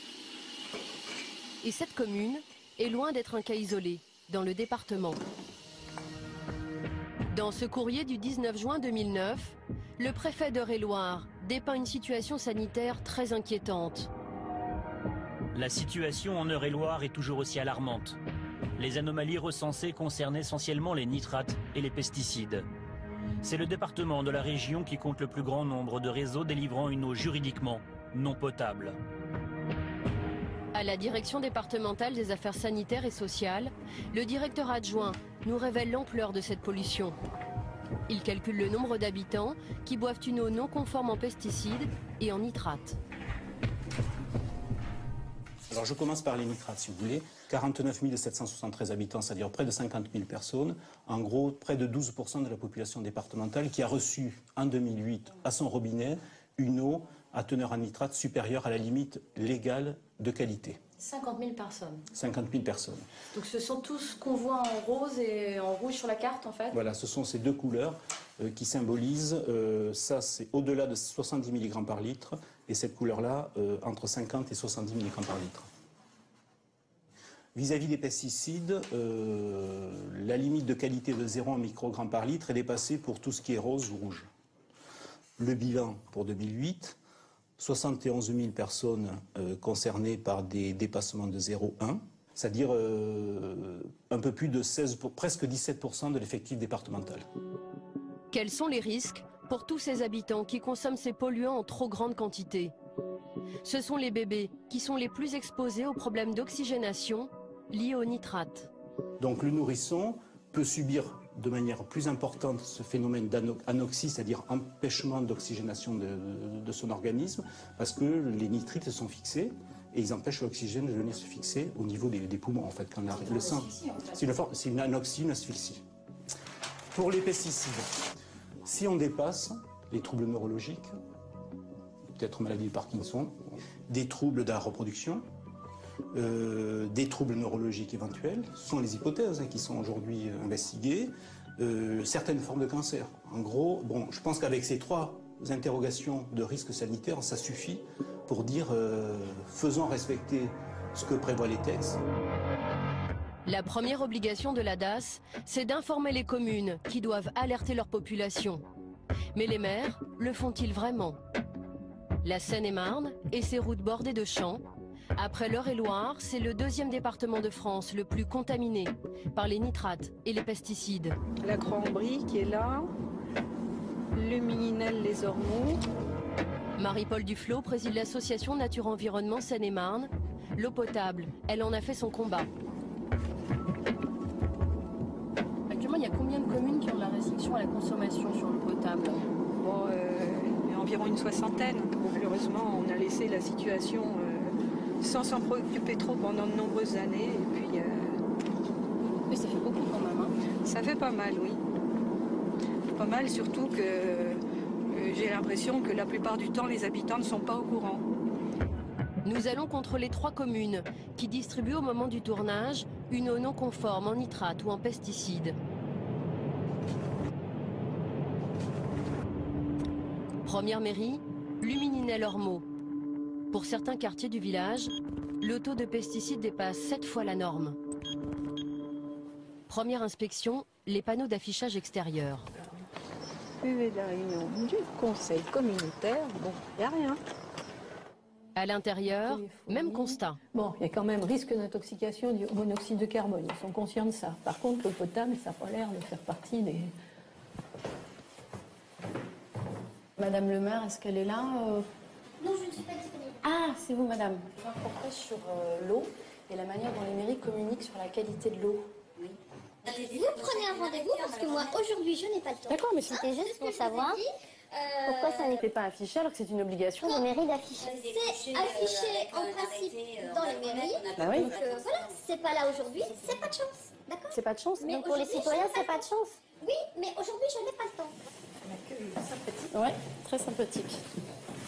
H: Et cette commune est loin d'être un cas isolé dans le département. Dans ce courrier du 19 juin 2009, le préfet d'Eure-et-Loir dépeint une situation sanitaire très inquiétante.
N: La situation en Eure-et-Loir est toujours aussi alarmante. Les anomalies recensées concernent essentiellement les nitrates et les pesticides. C'est le département de la région qui compte le plus grand nombre de réseaux délivrant une eau juridiquement non potable.
H: À la direction départementale des affaires sanitaires et sociales, le directeur adjoint nous révèle l'ampleur de cette pollution. Il calcule le nombre d'habitants qui boivent une eau non conforme en pesticides et en nitrates.
L: Alors je commence par les nitrates, si vous voulez. 49 773 habitants, c'est-à-dire près de 50 000 personnes. En gros, près de 12% de la population départementale qui a reçu en 2008 à son robinet une eau à teneur en nitrate supérieure à la limite légale de qualité.
J: 50 000 personnes.
L: 50 000 personnes.
J: Donc ce sont tous ce qu'on voit en rose et en rouge sur la carte en fait.
L: Voilà, ce sont ces deux couleurs qui symbolisent, ça c'est au-delà de 70 mg par litre, et cette couleur-là entre 50 et 70 mg par litre. Vis-à-vis des pesticides, la limite de qualité de 0 microgramme par litre est dépassée pour tout ce qui est rose ou rouge. Le bilan pour 2008, 71 000 personnes concernées par des dépassements de 0,1, c'est-à-dire un peu plus de presque 17% de l'effectif départemental.
H: Quels sont les risques pour tous ces habitants qui consomment ces polluants en trop grande quantité? Ce sont les bébés qui sont les plus exposés aux problèmes d'oxygénation liés aux nitrates.
L: Donc le nourrisson peut subir de manière plus importante ce phénomène d'anoxie, c'est-à-dire empêchement d'oxygénation de son organisme, parce que les nitrites sont fixés et ils empêchent l'oxygène de venir se fixer au niveau des poumons, en fait, quand le sang. C'est une anoxie, une asphyxie. Pour les pesticides, si on dépasse les troubles neurologiques, peut-être maladie de Parkinson, des troubles de la reproduction, des troubles neurologiques éventuels, ce sont les hypothèses qui sont aujourd'hui investiguées, certaines formes de cancer. En gros, bon, je pense qu'avec ces trois interrogations de risque sanitaire, ça suffit pour dire faisons respecter ce que prévoient les textes.
H: La première obligation de la DAS, c'est d'informer les communes qui doivent alerter leur population. Mais les maires le font-ils vraiment? La Seine-et-Marne et ses routes bordées de champs Après l'Eure-et-Loire, c'est le deuxième département de France le plus contaminé par les nitrates et les pesticides.
C: La Croix-en-Brie qui est là, le Mininel-les Ormeaux.
H: Marie-Paul Duflot préside l'association Nature Environnement Seine-et-Marne. L'eau potable, elle en a fait son combat.
X: Actuellement, il y a combien de communes qui ont de la restriction à la consommation sur l'eau potable?
C: Bon, il y a environ une soixantaine. Malheureusement, on a laissé la situation sans s'en préoccuper trop pendant de nombreuses années. Et puis,
X: mais ça fait beaucoup quand même. Hein.
C: Ça fait pas mal, oui. Pas mal, surtout que j'ai l'impression que la plupart du temps, les habitants ne sont pas au courant.
H: Nous allons contrôler 3 communes qui distribuent au moment du tournage une eau non conforme en nitrate ou en pesticides. Première mairie, Lumininel-Ormeaux. Pour certains quartiers du village, le taux de pesticides dépasse 7 fois la norme. Première inspection, les panneaux d'affichage extérieur.
C: Suivez la réunion du conseil communautaire, bon, il n'y a rien.
H: À l'intérieur, même constat.
E: Bon, il y a quand même risque d'intoxication du monoxyde de carbone, ils sont conscients de ça. Par contre, l'eau potable, ça n'a pas l'air de faire partie des...
X: Madame le maire, est-ce qu'elle est là
U: Non, je ne suis pas disponible.
X: Ah, c'est vous, madame. Un reportage sur l'eau et la manière dont les mairies communiquent sur la qualité de l'eau.
U: Oui. Vous prenez un rendez-vous parce que moi, aujourd'hui, je n'ai pas le temps.
X: D'accord, mais
U: c'était juste pour savoir
X: pourquoi ça n'était pas affiché alors que c'est une obligation
U: des
X: des
U: mairies d'afficher. C'est affiché en principe dans les mairies.
X: Bah oui.
U: Donc voilà, c'est pas là aujourd'hui, c'est pas de chance. D'accord ?
X: C'est pas de chance.
U: Mais
X: Donc pour les citoyens, c'est pas de chance.
U: Oui, mais aujourd'hui, je n'ai pas le temps.
E: Un accueil sympathique.
X: Ouais, très sympathique.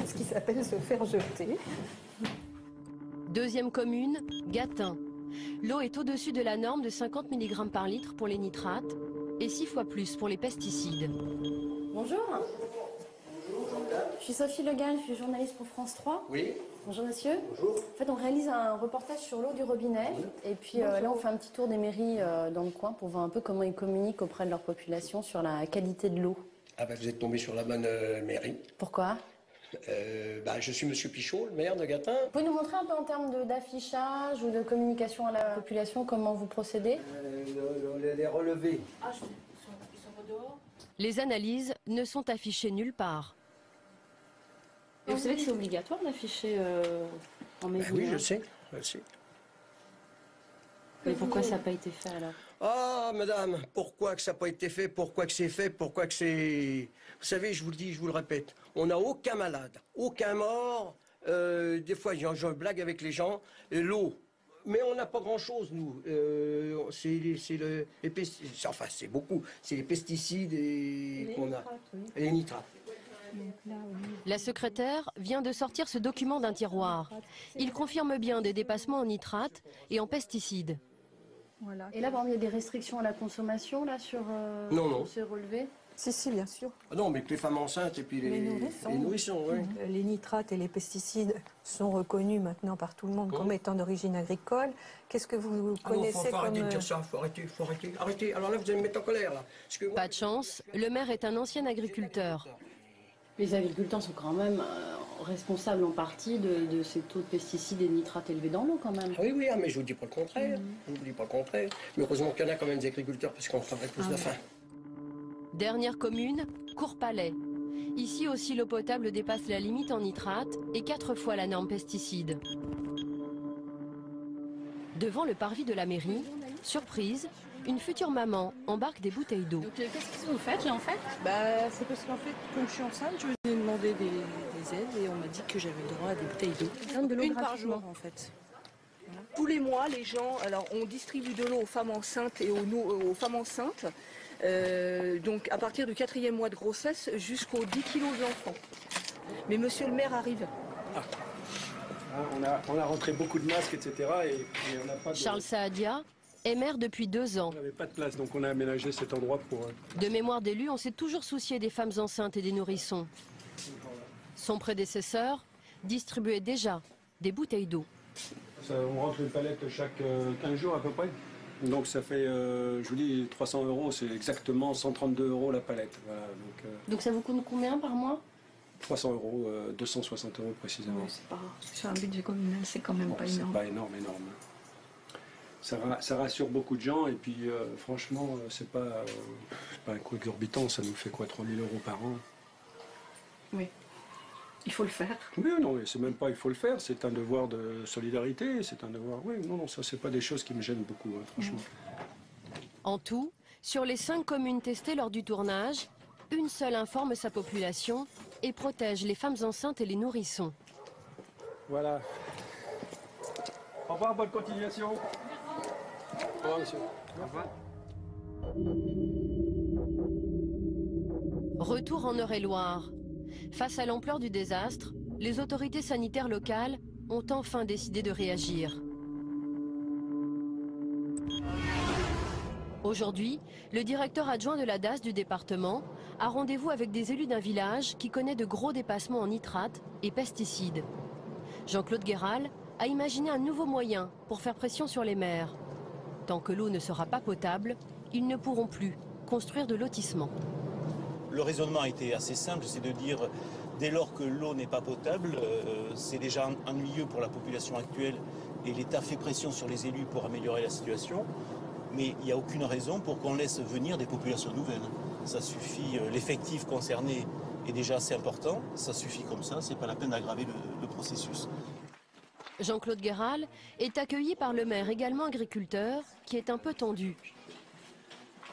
E: Ce qui s'appelle se faire jeter.
H: Deuxième commune, Gatun. L'eau est au-dessus de la norme de 50 mg par litre pour les nitrates et 6 fois plus pour les pesticides.
X: Bonjour. Je suis Sophie Le Gall, je suis journaliste pour France 3.
I: Oui.
X: Bonjour monsieur.
I: Bonjour.
X: En fait, on réalise un reportage sur l'eau du robinet. Oui. Et puis là, on fait un petit tour des mairies dans le coin pour voir un peu comment ils communiquent auprès de leur population sur la qualité de l'eau.
I: Ah bah vous êtes tombé sur la bonne mairie.
X: Pourquoi ?
I: Je suis monsieur Pichot, le maire de Gatun.
X: Vous pouvez nous montrer un peu en termes d'affichage ou de communication à la population comment vous procédez ?
I: Les relevés.
X: Ah, ils sont dehors.
H: Les analyses ne sont affichées nulle part.
X: Et vous savez que c'est obligatoire d'afficher en mairie ?
I: Oui, je sais, je sais.
X: Mais pourquoi ça n'a pas été fait alors ?
I: Ah, madame, pourquoi que ça n'a pas été fait, pourquoi que c'est fait, pourquoi que c'est... Vous savez, je vous le dis, je vous le répète, on n'a aucun malade, aucun mort. Des fois, je blague avec les gens, l'eau. Mais on n'a pas grand-chose, nous. Les pesticides, enfin, c'est beaucoup. C'est les pesticides qu'on a. Et les nitrates.
H: La secrétaire vient de sortir ce document d'un tiroir. Il confirme bien des dépassements en nitrates et en pesticides.
X: Voilà. Et là, par exemple, il y a des restrictions à la consommation là, sur ces relevés ?
E: Si, bien sûr.
I: Ah non, mais que les femmes enceintes et puis les nourrissons, oui.
E: Les nitrates et les pesticides sont reconnus maintenant par tout le monde comme étant d'origine agricole. Qu'est-ce que vous connaissez
I: faut arrêter de dire ça, faut arrêter. Alors là, vous allez me mettre en colère, là. Parce que...
H: Pas de chance, le maire est un ancien agriculteur.
X: Les agriculteurs sont quand même responsables en partie de ces taux de pesticides et de nitrates élevés dans l'eau quand même.
I: Ah oui, mais je vous dis pas le contraire. Je vous dis pas le contraire. Mais heureusement qu'il y en a quand même des agriculteurs parce qu'on travaille plus de faim.
H: Dernière commune, Courpalais. Ici aussi, l'eau potable dépasse la limite en nitrate et 4 fois la norme pesticide. Devant le parvis de la mairie, surprise, une future maman embarque des bouteilles d'eau.
X: Qu'est-ce que vous faites là en fait ?
K: C'est parce qu'en fait, comme je suis enceinte, je venais demander des aides et on m'a dit que j'avais le droit à des bouteilles d'eau. Une par jour en fait. Voilà. Tous les mois, les gens, alors on distribue de l'eau aux femmes enceintes et aux femmes enceintes. Donc à partir du 4e mois de grossesse jusqu'aux 10 kilos d'enfants. Mais monsieur le maire arrive.
Y: On a rentré beaucoup de masques, etc. Et on n'a pas de...
H: Charles Saadia est maire depuis 2 ans.
Y: On n'avait pas de place, donc on a aménagé cet endroit pour...
H: De mémoire d'élu, on s'est toujours soucié des femmes enceintes et des nourrissons. Son prédécesseur distribuait déjà des bouteilles d'eau.
Y: On rentre une palette chaque 15 jours à peu près. Donc ça fait, je vous dis, 300 €, c'est exactement 132 € la palette. Voilà,
X: donc ça vous coûte combien par mois ?
Y: 300 euros, 260 euros précisément.
C: Sur un budget communal, c'est quand même pas énorme.
Y: C'est pas énorme. Ça rassure beaucoup de gens et puis franchement, c'est pas un coût exorbitant, ça nous fait quoi, 3 000 euros par an?
C: Oui, il faut le faire.
Y: Oui, non, c'est même pas il faut le faire, c'est un devoir de solidarité, c'est un devoir... Oui, non, ça c'est pas des choses qui me gênent beaucoup, hein, franchement.
H: En tout, sur les 5 communes testées lors du tournage, une seule informe sa population et protège les femmes enceintes et les nourrissons.
Y: Voilà. Au revoir, bonne continuation. Au revoir, monsieur. Au revoir.
H: Retour en Eure-et-Loire. Face à l'ampleur du désastre, les autorités sanitaires locales ont enfin décidé de réagir. Aujourd'hui, le directeur adjoint de la DAS du département a rendez-vous avec des élus d'un village qui connaît de gros dépassements en nitrates et pesticides. Jean-Claude Guéral a imaginé un nouveau moyen pour faire pression sur les maires. Tant que l'eau ne sera pas potable, ils ne pourront plus construire de lotissements.
B: Le raisonnement a été assez simple, c'est de dire dès lors que l'eau n'est pas potable, c'est déjà ennuyeux pour la population actuelle et l'État fait pression sur les élus pour améliorer la situation. Mais il n'y a aucune raison pour qu'on laisse venir des populations nouvelles. Ça suffit, l'effectif concerné est déjà assez important, ça suffit comme ça, c'est pas la peine d'aggraver le processus.
H: Jean-Claude Guéral est accueilli par le maire, également agriculteur, qui est un peu tendu.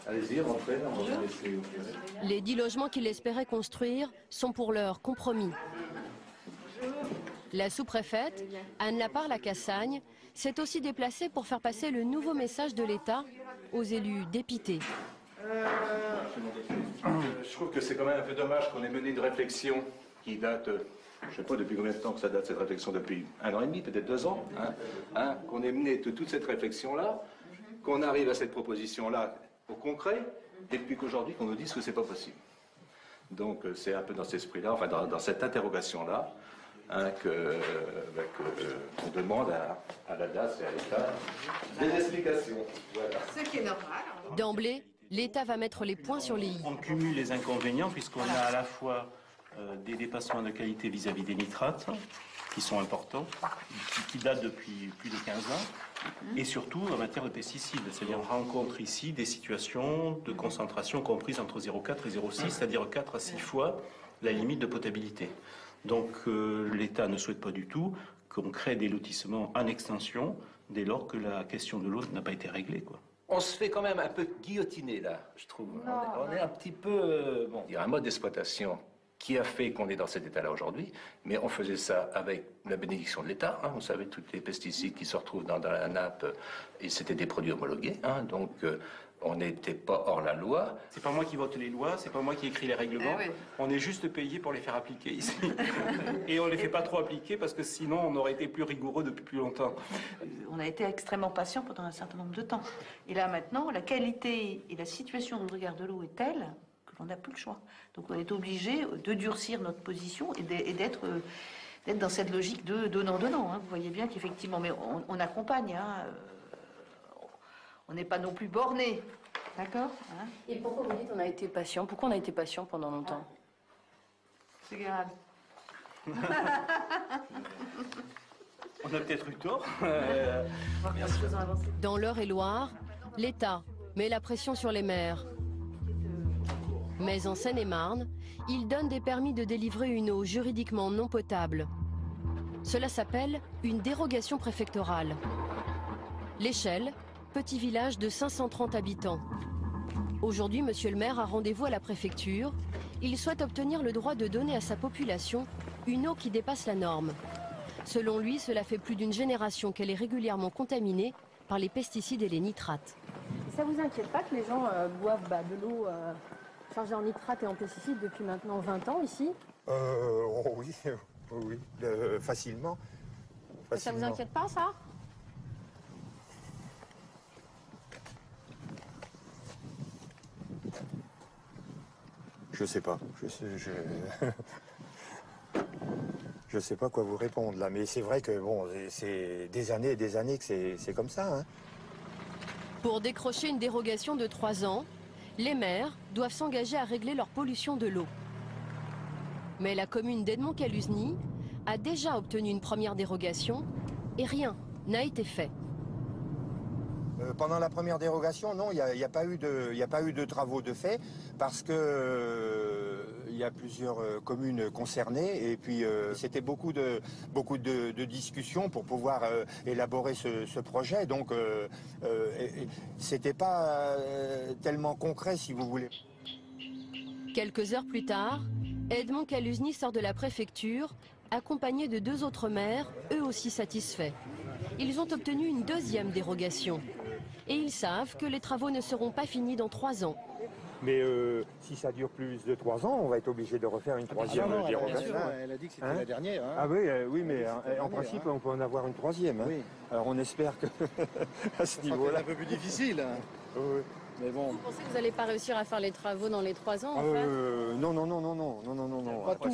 M: Allez-y, rentrez, on va vous laisser opérer.
H: Les 10 logements qu'il espérait construire sont pour l'heure compromis. La sous-préfète, Anne Laparre-Lacassagne, s'est aussi déplacée pour faire passer le nouveau message de l'État aux élus dépités.
M: Je trouve que c'est quand même un peu dommage qu'on ait mené une réflexion qui date, je ne sais pas depuis combien de temps que ça date cette réflexion, depuis 1 an et demi, peut-être 2 ans, qu'on ait mené toute cette réflexion-là, qu'on arrive à cette proposition-là au concret, et puis qu'aujourd'hui qu'on nous dise que c'est pas possible. Donc c'est un peu dans cet esprit-là, enfin dans cette interrogation-là, qu'on demande à la DAS et à l'État des explications. Voilà.
P: Ce qui est normal.
H: D'emblée, l'État va mettre les points sur les i.
B: On cumule les inconvénients puisqu'on a à la fois des dépassements de qualité vis-à-vis des nitrates, qui sont importants, qui datent depuis plus de 15 ans, et surtout en matière de pesticides. C'est-à-dire on rencontre ici des situations de concentration comprises entre 0,4 et 0,6, c'est-à-dire 4 à 6 fois la limite de potabilité. Donc l'État ne souhaite pas du tout qu'on crée des lotissements en extension dès lors que la question de l'eau n'a pas été réglée, quoi.
M: On se fait quand même un peu guillotiner là, je trouve. On est un petit peu... bon, il y a un mode d'exploitation qui a fait qu'on est dans cet état-là aujourd'hui, mais on faisait ça avec la bénédiction de l'État. Vous savez, tous les pesticides qui se retrouvent dans la nappe, et c'était des produits homologués, donc on n'était pas hors la loi.
B: C'est pas moi qui vote les lois, c'est pas moi qui écris les règlements. Oui. On est juste payé pour les faire appliquer ici. Et on les fait pas trop appliquer parce que sinon on aurait été plus rigoureux depuis plus longtemps.
P: On a été extrêmement patient pendant un certain nombre de temps. Et là maintenant, la qualité et la situation de regard de l'eau est telle que l'on n'a plus le choix. Donc on est obligé de durcir notre position et d'être dans cette logique de donnant-donnant. Vous voyez bien qu'effectivement, mais on accompagne. On n'est pas non plus borné, d'accord?
X: Et pourquoi vous dites on a été patient? Pourquoi on a été patient pendant longtemps?
P: C'est grave.
B: On a peut-être eu tort.
H: Dans l'Eure-et-Loire, l'État met la pression sur les maires. Mais en Seine-et-Marne, il donne des permis de délivrer une eau juridiquement non potable. Cela s'appelle une dérogation préfectorale. L'Échelle, petit village de 530 habitants. Aujourd'hui, monsieur le maire a rendez-vous à la préfecture. Il souhaite obtenir le droit de donner à sa population une eau qui dépasse la norme. Selon lui, cela fait plus d'une génération qu'elle est régulièrement contaminée par les pesticides et les nitrates.
X: Ça vous inquiète pas que les gens boivent de l'eau chargée en nitrates et en pesticides depuis maintenant 20 ans ici?
Q: Oui, facilement.
X: Ça vous inquiète pas, ça?
Q: Je sais pas. Je sais pas quoi vous répondre là, mais c'est vrai que bon, c'est des années et des années que c'est comme ça.
H: Pour décrocher une dérogation de 3 ans, les maires doivent s'engager à régler leur pollution de l'eau. Mais la commune d'Edmond-Caluzny a déjà obtenu une première dérogation et rien n'a été fait.
Q: Pendant la première dérogation, non, il n'y a pas eu de travaux de fait parce que il y a plusieurs communes concernées et puis c'était beaucoup de discussions pour pouvoir élaborer ce projet. Donc c'était pas tellement concret, si vous voulez.
H: Quelques heures plus tard, Edmond-Caluzny sort de la préfecture, accompagné de 2 autres maires, eux aussi satisfaits. Ils ont obtenu une deuxième dérogation. Et ils savent que les travaux ne seront pas finis dans 3 ans.
Q: Mais si ça dure plus de 3 ans, on va être obligé de refaire une troisième dérogation.
F: Elle a dit que c'était la dernière. Hein.
Q: Ah oui, mais en principe, on peut en avoir une troisième. Hein. Oui. Alors on espère que à ce niveau-là...
F: C'est un peu plus difficile. Hein.
Q: Oui.
X: Mais bon. Vous pensez que vous n'allez pas réussir à faire les travaux dans les 3 ans en fait?
Q: Non.
F: Pas tout.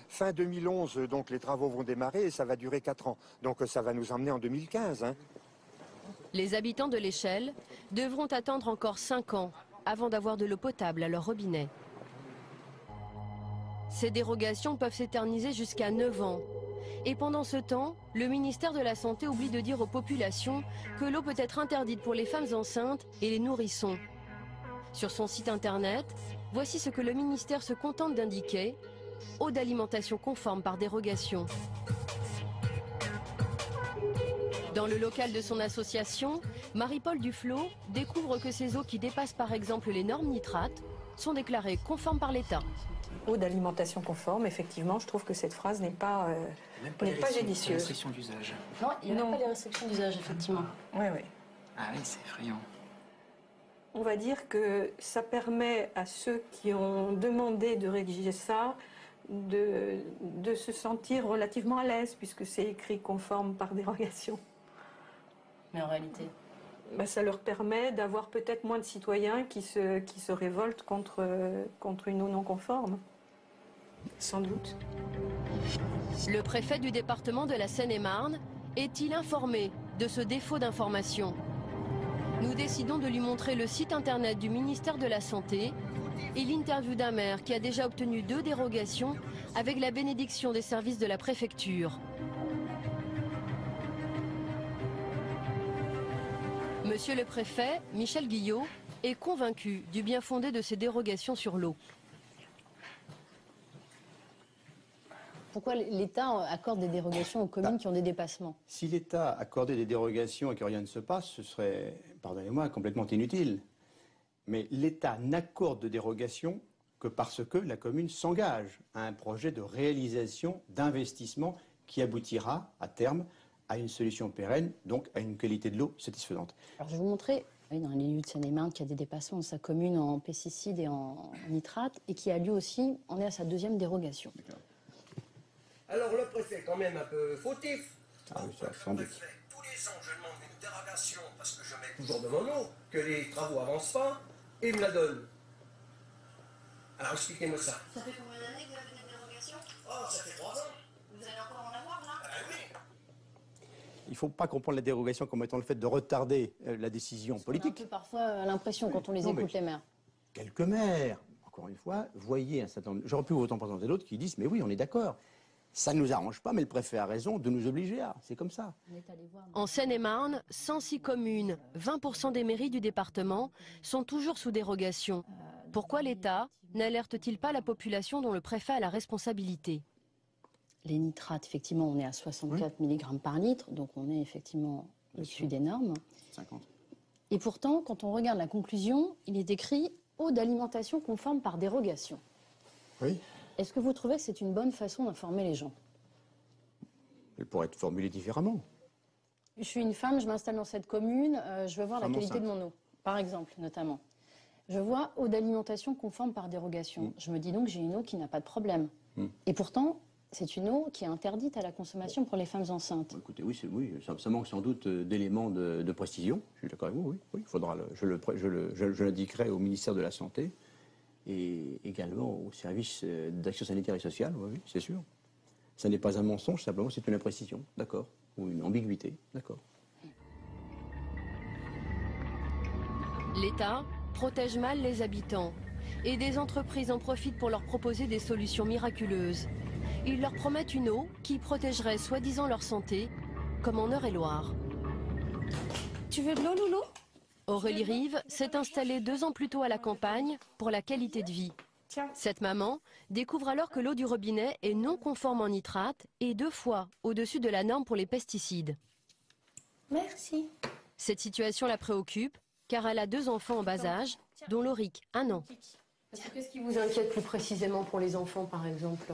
Q: Fin 2011, donc les travaux vont démarrer et ça va durer 4 ans. Donc ça va nous emmener en 2015. Hein.
H: Les habitants de l'Échelle devront attendre encore 5 ans avant d'avoir de l'eau potable à leur robinet. Ces dérogations peuvent s'éterniser jusqu'à 9 ans. Et pendant ce temps, le ministère de la Santé oublie de dire aux populations que l'eau peut être interdite pour les femmes enceintes et les nourrissons. Sur son site internet, voici ce que le ministère se contente d'indiquer: eau d'alimentation conforme par dérogation. Dans le local de son association, Marie-Paul Duflot découvre que ces eaux qui dépassent par exemple les normes nitrates sont déclarées conformes par l'État.
E: Eau d'alimentation conforme, effectivement, je trouve que cette phrase n'est pas judicieuse.
G: Restriction d'usage.
X: Non, il n'y a pas les restrictions d'usage, effectivement.
E: Oui.
G: Ah oui, c'est effrayant.
E: On va dire que ça permet à ceux qui ont demandé de rédiger ça de se sentir relativement à l'aise, puisque c'est écrit conforme par dérogation.
X: Mais en réalité,
E: ça leur permet d'avoir peut-être moins de citoyens qui se révoltent contre une eau non conforme. Sans doute.
H: Le préfet du département de la Seine-et-Marne est-il informé de ce défaut d'information? Nous décidons de lui montrer le site internet du ministère de la Santé et l'interview d'un maire qui a déjà obtenu 2 dérogations avec la bénédiction des services de la préfecture. Monsieur le préfet, Michel Guillot, est convaincu du bien fondé de ces dérogations sur l'eau.
X: pourquoi l'État accorde des dérogations aux communes qui ont des dépassements?
R: Si l'État accordait des dérogations et que rien ne se passe, ce serait, pardonnez-moi, complètement inutile. Mais l'État n'accorde de dérogation que parce que la commune s'engage à un projet de réalisation, d'investissement qui aboutira à terme à une solution pérenne, donc à une qualité de l'eau satisfaisante.
X: Alors je vais vous montrer, dans les lieux de Seine-et-Marne, qu'il y a des dépassements de sa commune en pesticides et en nitrates, et qui a lui aussi, on est à sa deuxième dérogation.
I: Alors le préfet est quand même un peu fautif.
R: Ah oui, ça, sans doute.
I: Tous les ans, je demande une dérogation parce que je mets toujours devant nous que les travaux avancent pas, et il me la donne. Alors expliquez-moi ça.
U: Ça fait combien d'années que vous avez des dérogations?
I: Oh, ça fait 3 ans.
U: Vous allez encore en avoir là?
I: Ah oui.
R: Il ne faut pas comprendre la dérogation comme étant le fait de retarder la décision politique.
X: On a un peu parfois l'impression quand on les écoute, les maires.
R: Quelques maires, encore une fois, voyez un certain nombre... J'aurais pu autant présenter d'autres qui disent « mais oui, on est d'accord, ça ne nous arrange pas, mais le préfet a raison de nous obliger à... » C'est comme ça.
H: En Seine-et-Marne, 106 communes, 20% des mairies du département sont toujours sous dérogation. Pourquoi l'État n'alerte-t-il pas la population dont le préfet a la responsabilité?
X: Les nitrates, effectivement, on est à 64 mg par litre, donc on est effectivement au-dessus des normes.
R: 50.
X: Et pourtant, quand on regarde la conclusion, il est écrit « eau d'alimentation conforme par dérogation ».
R: Oui.
X: Est-ce que vous trouvez que c'est une bonne façon d'informer les gens?
R: Elle pourrait être formulée différemment.
X: Je suis une femme, je m'installe dans cette commune, je veux voir la qualité de mon eau, par exemple, notamment. Je vois eau d'alimentation conforme par dérogation. Je me dis donc j'ai une eau qui n'a pas de problème. Et pourtant, c'est une eau qui est interdite à la consommation pour les femmes enceintes.
R: Écoutez, oui, ça manque sans doute d'éléments de précision. Je suis d'accord avec vous, oui. Faudra je l'indiquerai au ministère de la Santé et également au service d'action sanitaire et sociale, oui, c'est sûr. Ça n'est pas un mensonge, simplement c'est une imprécision, d'accord, ou une ambiguïté, d'accord.
H: L'État protège mal les habitants. Et des entreprises en profitent pour leur proposer des solutions miraculeuses. Ils leur promettent une eau qui protégerait soi-disant leur santé, comme en Eure-et-Loire.
W: Tu veux de l'eau, Loulou?
H: Aurélie Rive s'est installée 2 ans plus tôt à la campagne pour la qualité de vie. Cette maman découvre alors que l'eau du robinet est non conforme en nitrate et 2 fois au-dessus de la norme pour les pesticides.
W: Merci.
H: Cette situation la préoccupe car elle a 2 enfants en bas âge, dont Lauric, 1 an. Qu'est-ce qui vous inquiète plus précisément pour les enfants, par exemple?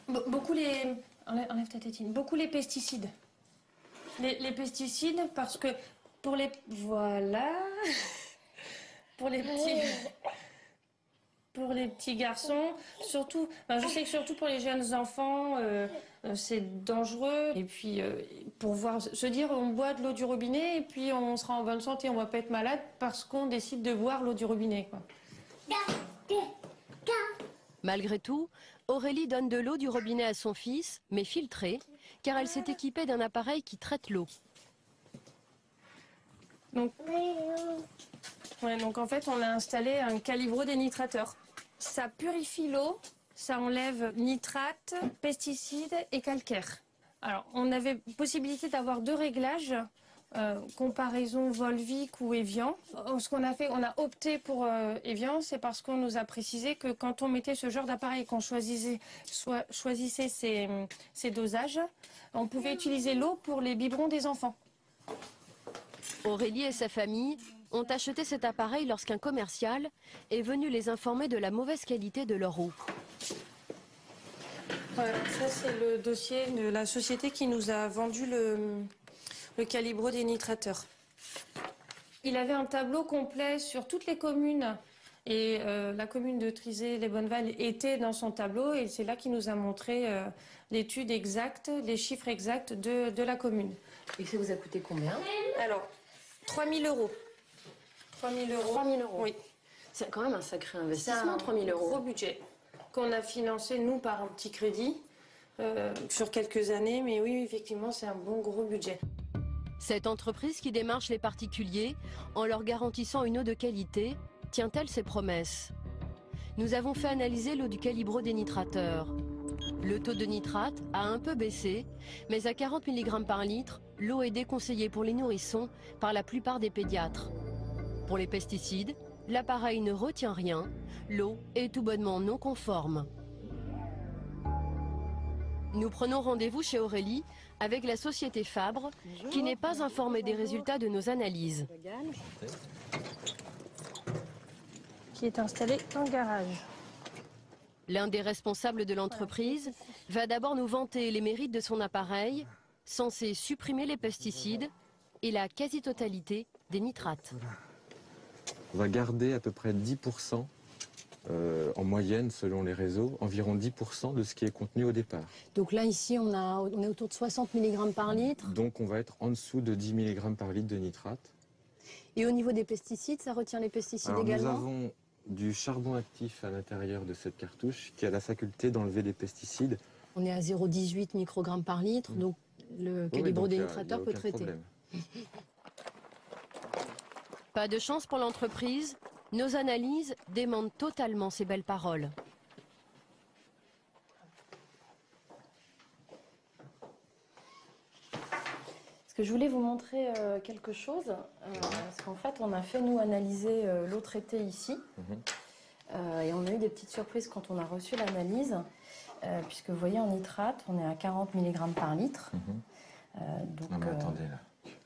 W: Beaucoup les... Enlève ta tétine. Beaucoup les pesticides. Les pesticides, parce que pour les... Voilà. Pour les petits garçons, surtout... je sais que surtout pour les jeunes enfants, c'est dangereux. Et puis, pour se dire, on boit de l'eau du robinet et puis on sera en bonne santé, on va pas être malade parce qu'on décide de boire l'eau du robinet, quoi.
H: Malgré tout, Aurélie donne de l'eau du robinet à son fils, mais filtrée, car elle s'est équipée d'un appareil qui traite l'eau.
W: Donc en fait, on a installé un calibrodénitrateur. Ça purifie l'eau, ça enlève nitrate, pesticides et calcaire. Alors, on avait possibilité d'avoir 2 réglages, comparaison Volvic ou Evian. Ce qu'on a fait, on a opté pour Evian, c'est parce qu'on nous a précisé que quand on mettait ce genre d'appareil, qu'on choisissait ces dosages, on pouvait utiliser l'eau pour les biberons des enfants.
H: Aurélie et sa famille ont acheté cet appareil lorsqu'un commercial est venu les informer de la mauvaise qualité de leur eau.
W: Voilà, ça c'est le dossier de la société qui nous a vendu le calibrodénitrateur. Il avait un tableau complet sur toutes les communes et la commune de Trizay-les-Bonnevalles était dans son tableau et c'est là qu'il nous a montré l'étude exacte, les chiffres exacts de la commune.
H: Et ça vous a coûté combien?
W: Alors, 3 000 €. 3 000 €.
H: 3 000 €.
W: Oui.
H: C'est quand même un sacré investissement, 3 000 €.
W: C'est un gros budget qu'on a financé, nous, par un petit crédit sur quelques années. Mais oui, effectivement, c'est un bon gros budget.
H: Cette entreprise qui démarche les particuliers en leur garantissant une eau de qualité, tient-elle ses promesses? Nous avons fait analyser l'eau du calibrodénitrateur. Le taux de nitrate a un peu baissé, mais à 40 mg par litre, l'eau est déconseillée pour les nourrissons par la plupart des pédiatres. Pour les pesticides, l'appareil ne retient rien, l'eau est tout bonnement non conforme. Nous prenons rendez-vous chez Aurélie avec la société Fabre, qui n'est pas informée des résultats de nos analyses.
W: Qui est installé en garage.
H: L'un des responsables de l'entreprise va d'abord nous vanter les mérites de son appareil, censé supprimer les pesticides et la quasi-totalité des nitrates.
A: On va garder à peu près 10% en moyenne, selon les réseaux, environ 10% de ce qui est contenu au départ.
X: Donc là, ici, on est autour de 60 mg par litre.
A: Donc on va être en dessous de 10 mg par litre de nitrate.
X: Et au niveau des pesticides, ça retient les pesticides
A: Alors,
X: également?
A: nous avons du charbon actif à l'intérieur de cette cartouche qui a la faculté d'enlever des pesticides.
X: On est à 0,18 microgrammes par litre, donc le calibrodénitrateur peut traiter.
H: Pas de chance pour l'entreprise, nos analyses démentent totalement ces belles paroles.
X: Parce que je voulais vous montrer quelque chose, parce qu'en fait, on a fait, nous, analyser l'eau traitée ici. Et on a eu des petites surprises quand on a reçu l'analyse, puisque vous voyez, en nitrate, on est à 40 mg par litre.
A: Donc, non mais attendez, là.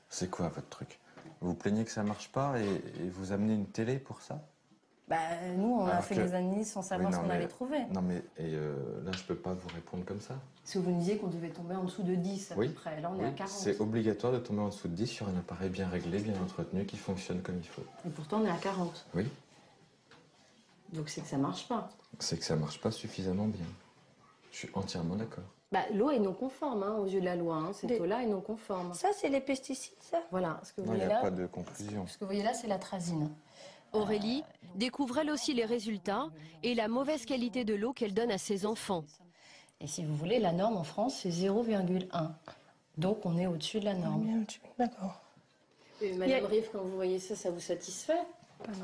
A: C'est quoi votre truc? Vous vous plaignez que ça marche pas et vous amenez une télé pour ça?
X: Nous, on a fait des analyses sans savoir ce qu'on allait trouver.
A: Non mais là, je peux pas vous répondre comme ça.
X: Parce que vous nous disiez qu'on devait tomber en dessous de 10 à peu près. Là, on est à 40.
A: C'est obligatoire de tomber en dessous de 10 sur un appareil bien réglé, bien entretenu, qui fonctionne comme il faut.
X: Et pourtant, on est à 40.
A: Oui.
X: Donc c'est que ça marche pas.
A: C'est que ça marche pas suffisamment bien. Je suis entièrement d'accord.
X: L'eau est non conforme aux yeux de la loi. Cette eau-là est non conforme.
W: Ça, c'est les pesticides, ça?
X: Voilà. Ce que vous
A: non, il
X: voyez
A: n'y a
X: là,
A: pas de conclusion.
X: Ce que vous voyez là, c'est l'atrazine.
H: Aurélie découvre elle aussi les résultats et la mauvaise qualité de l'eau qu'elle donne à ses enfants.
X: Et si vous voulez, la norme en France, c'est 0,1. Donc on est au-dessus de la norme.
W: D'accord.
X: Madame Rive, quand vous voyez ça, ça vous satisfait?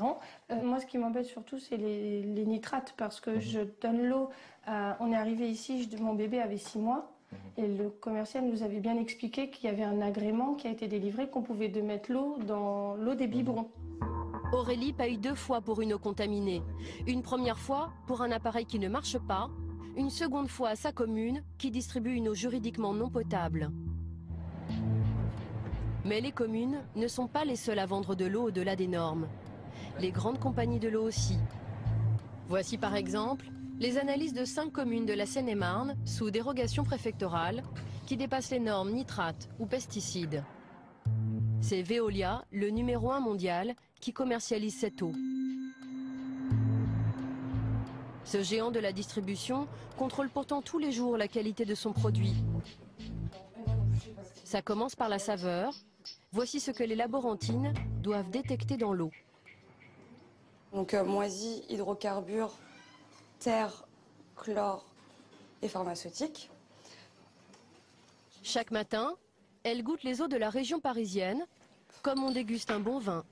W: Non. Moi, ce qui m'embête surtout, c'est les nitrates, parce que je donne l'eau. On est arrivé ici, mon bébé avait 6 mois, et le commercial nous avait bien expliqué qu'il y avait un agrément qui a été délivré, qu'on pouvait mettre l'eau dans l'eau des biberons.
H: Aurélie paye 2 fois pour une eau contaminée. Une première fois pour un appareil qui ne marche pas, une seconde fois à sa commune qui distribue une eau juridiquement non potable. Mais les communes ne sont pas les seules à vendre de l'eau au-delà des normes. Les grandes compagnies de l'eau aussi. Voici par exemple les analyses de 5 communes de la Seine-et-Marne sous dérogation préfectorale qui dépassent les normes nitrates ou pesticides. C'est Veolia, le numéro 1 mondial, qui commercialise cette eau. Ce géant de la distribution contrôle pourtant tous les jours la qualité de son produit. Ça commence par la saveur. Voici ce que les laborantines doivent détecter dans l'eau.
D: Donc moisi, hydrocarbures, terre, chlore et pharmaceutique.
H: Chaque matin, elle goûte les eaux de la région parisienne, comme on déguste un bon vin.